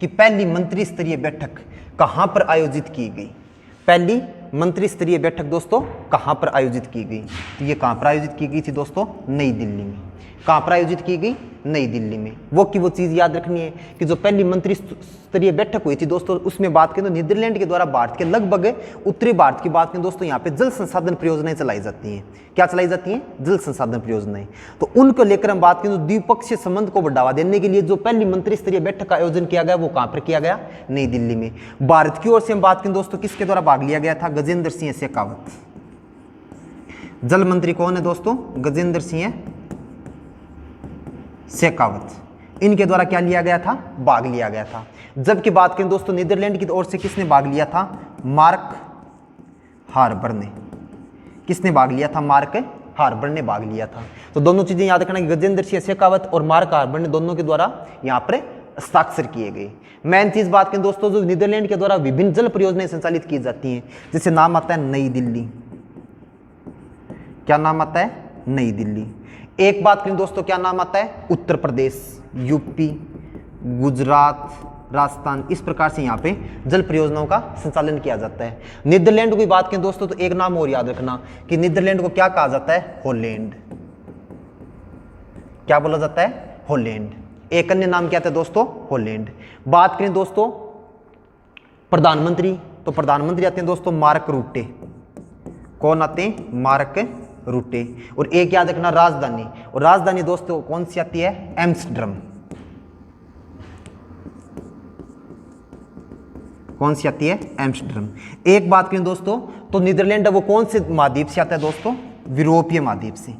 की पहली मंत्री स्तरीय बैठक कहां पर आयोजित की गई। पहली मंत्री स्तरीय बैठक दोस्तों कहां पर आयोजित की गई, तो ये कहां पर आयोजित की गई थी दोस्तों, नई दिल्ली में। कहां पर आयोजित की गई, नई दिल्ली में। वो की वो चीज याद रखनी है कि जो पहली मंत्री स्तरीय बैठक हुई थी दोस्तों, उसमें बात करें तो नीदरलैंड के द्वारा भारत के लगभग उत्तरी भारत की बात करें दोस्तों, यहाँ पे जल संसाधन परियोजनाएं चलाई जाती हैं। क्या चलाई जाती हैं, जल संसाधन परियोजनाएं। तो उनको लेकर हम बात करें तो द्विपक्षीय संबंध को बढ़ावा देने के लिए जो पहली मंत्री स्तरीय बैठक का आयोजन किया गया वो कहां पर किया गया, नई दिल्ली में। भारत की ओर से हम बात करें दोस्तों, किसके द्वारा भाग लिया गया था, गजेंद्र सिंह शेखावत। जल मंत्री कौन है दोस्तों, गजेंद्र सिंह शेखावत। इनके द्वारा क्या लिया गया था, भाग लिया गया था। जबकि बात करें दोस्तों नीदरलैंड की ओर से किसने भाग लिया था, मार्क हार्बर ने। किसने भाग लिया था, मार्क हार्बर ने भाग लिया था। तो दोनों चीजें याद रखना कि गजेंद्र सिंह शेखावत और मार्क हार्बर ने दोनों के द्वारा यहाँ पर हस्ताक्षर किए गए। मेन चीज बात करें दोस्तों, जो नीदरलैंड के द्वारा विभिन्न जल परियोजनाएं संचालित की जाती हैं, जैसे नाम आता है नई दिल्ली। क्या नाम आता है? नई दिल्ली। एक बात करें दोस्तों, क्या नाम आता है? उत्तर प्रदेश, यूपी, गुजरात, राजस्थान। इस प्रकार से यहाँ पे जल परियोजनाओं का संचालन किया जाता है। नीदरलैंड की बात करें दोस्तों, तो एक नाम और याद रखना कि नीदरलैंड को क्या कहा जाता है? हॉलैंड। क्या बोला जाता है? हॉलैंड। एक अन्य नाम क्या था दोस्तों? हॉलैंड। बात करें दोस्तों प्रधानमंत्री, तो प्रधानमंत्री आते हैं दोस्तों मार्क रूटे। कौन आते हैं? मार्क रूटे। और एक याद रखना राजधानी, और राजधानी दोस्तों कौन सी आती है? एम्स्टर्डम। कौन सी आती है? एम्स्टर्डम। एक बात करें दोस्तों, तो नीदरलैंड वो कौन से महाद्वीप से आता है दोस्तों? यूरोपीय महाद्वीप से।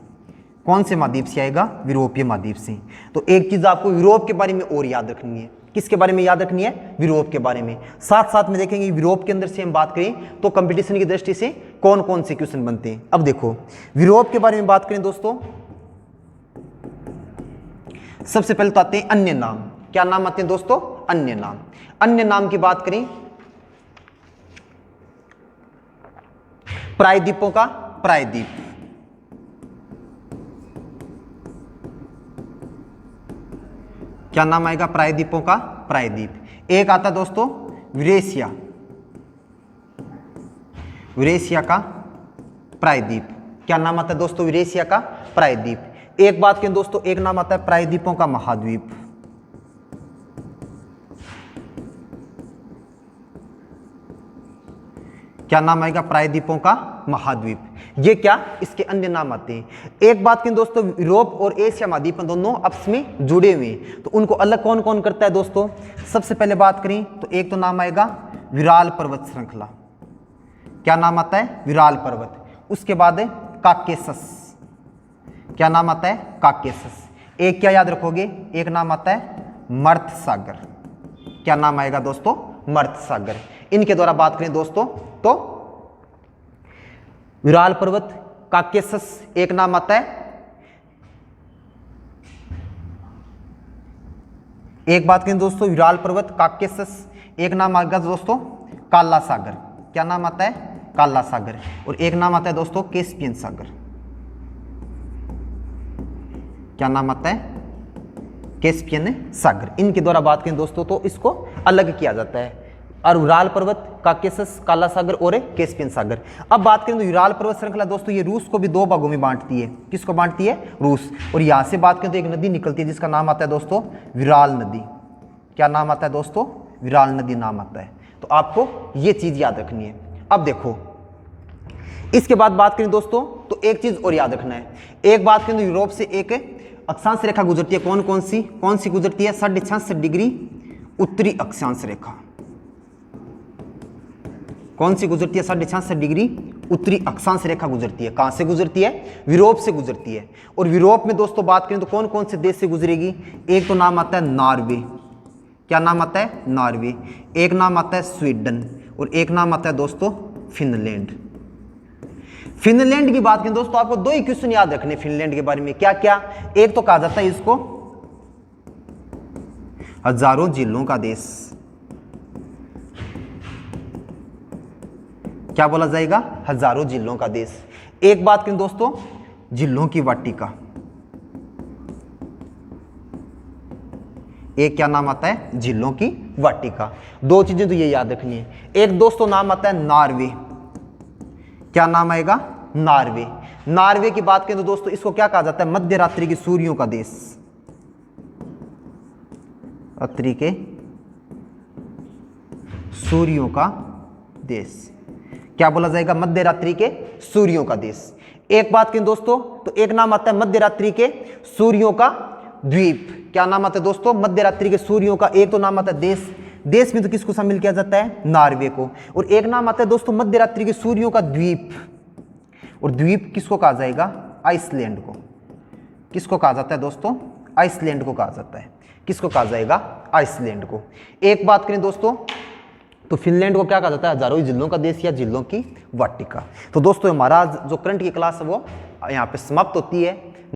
कौन से महाद्वीप से आएगा? यूरोपीय महाद्वीप से। तो एक चीज आपको यूरोप के बारे में और याद रखनी है। किसके बारे में याद रखनी है? यूरोप के बारे में। साथ साथ में देखेंगे यूरोप के अंदर से हम बात करें तो कंपटीशन की दृष्टि से कौन कौन से क्वेश्चन बनते हैं। अब देखो यूरोप के बारे में बात करें दोस्तों, सबसे पहले तो आते हैं अन्य नाम। क्या नाम आते हैं दोस्तों? अन्य नाम। अन्य नाम की बात करें, प्रायद्वीपों का प्रायद्वीप। क्या नाम आएगा? प्रायद्वीपों का प्रायद्वीप। एक आता दोस्तों यूरेशिया, यूरेशिया का प्रायद्वीप। क्या नाम आता है दोस्तों? यूरेशिया का प्रायद्वीप। एक बात करें दोस्तों, एक नाम आता है प्रायद्वीपों का महाद्वीप। क्या नाम आएगा? प्रायद्वीपों का महाद्वीप। ये क्या? इसके अन्य नाम आते हैं। एक बात करें दोस्तों, यूरोप और एशिया महाद्वीप दोनों आपस में जुड़े हुए हैं, तो उनको अलग कौन कौन करता है दोस्तों? सबसे पहले बात करें तो एक तो नाम आएगा विराल पर्वत श्रृंखला। क्या नाम आता है? विराल पर्वत। उसके बाद है काकेशस। क्या नाम आता है? काकेशस। एक क्या याद रखोगे? एक नाम आता है मर्त सागर। क्या नाम आएगा दोस्तों? मर्त सागर। इनके द्वारा बात करें दोस्तों तो विराल पर्वत, काकेशस एक नाम आता है। एक बात करें दोस्तों, विराल पर्वत, काकेशस, एक नाम आएगा दोस्तों काला सागर। क्या नाम आता है? काला सागर। और एक नाम आता है दोस्तों कैस्पियन सागर। क्या नाम आता है? कैस्पियन सागर। इनके द्वारा बात करें दोस्तों तो इसको अलग किया जाता है, और यूराल पर्वत, काकेशस, काला सागर और कैस्पियन सागर। अब बात करें तो यूराल पर्वत श्रृंखला दोस्तों ये रूस को भी दो भागों में बांटती है। किसको बांटती है? रूस। और यहां से बात करें तो एक नदी निकलती है जिसका नाम आता है दोस्तों विराल नदी। क्या नाम आता है दोस्तों? विराल नदी नाम आता है। तो आपको ये चीज याद रखनी है। अब देखो इसके बाद बात करें दोस्तों तो एक चीज और याद रखना है। एक बात करें तो यूरोप से एक अक्षांश रेखा गुजरती है। कौन कौन सी गुजरती है? 66.5 डिग्री उत्तरी अक्षांश रेखा। कौन सी गुजरती है? 66.5 डिग्री उत्तरी अक्षांश रेखा गुजरती है। कहां से गुजरती है? यूरोप से गुजरती है। और यूरोप में दोस्तों बात करें तो कौन कौन से देश से गुजरेगी? एक तो नाम आता है नॉर्वे। क्या नाम आता है? नॉर्वे। एक नाम आता है स्वीडन, और एक नाम आता है दोस्तों फिनलैंड। फिनलैंड की बात करें दोस्तों, आपको दो ही क्वेश्चन याद रखने फिनलैंड के बारे में। क्या क्या? एक तो कहा जाता है इसको हजारों झीलों का देश। क्या बोला जाएगा? हजारों झीलों का देश। एक बात करें दोस्तों झीलों की वाटिका। एक क्या नाम आता है? झीलों की वाटिका। दो चीजें तो ये याद रखनी है। एक दोस्तों नाम आता है नॉर्वे। क्या नाम आएगा? नॉर्वे। नॉर्वे की बात करें तो दोस्तों इसको क्या कहा जाता है? मध्य रात्रि के सूर्यों का देश। रात्रि के सूर्यों का देश। क्या बोला जाएगा? मध्य रात्रि के सूर्यों का देश। एक बात करें दोस्तों तो एक नाम आता है मध्य रात्रि के सूर्यों का द्वीप। क्या नाम आता है दोस्तों? मध्य रात्रि के सूर्यों का। एक तो नाम आता है देश, देश में तो किसको शामिल किया जाता है? नॉर्वे को। और एक नाम आता है दोस्तों मध्य रात्रि के सूर्यों का द्वीप, और द्वीप किसको कहा जाएगा? आइसलैंड को। किसको कहा जाता है दोस्तों? आइसलैंड को कहा जाता है। किसको कहा जाएगा? आइसलैंड को। एक बात करें दोस्तों तो फिनलैंड को क्या कहा जाता है? हजारों झीलों का देश या झीलों की वाटिका। तो दोस्तों हमारा जो करंट की क्लास है वो यहाँ पे समाप्त होती है।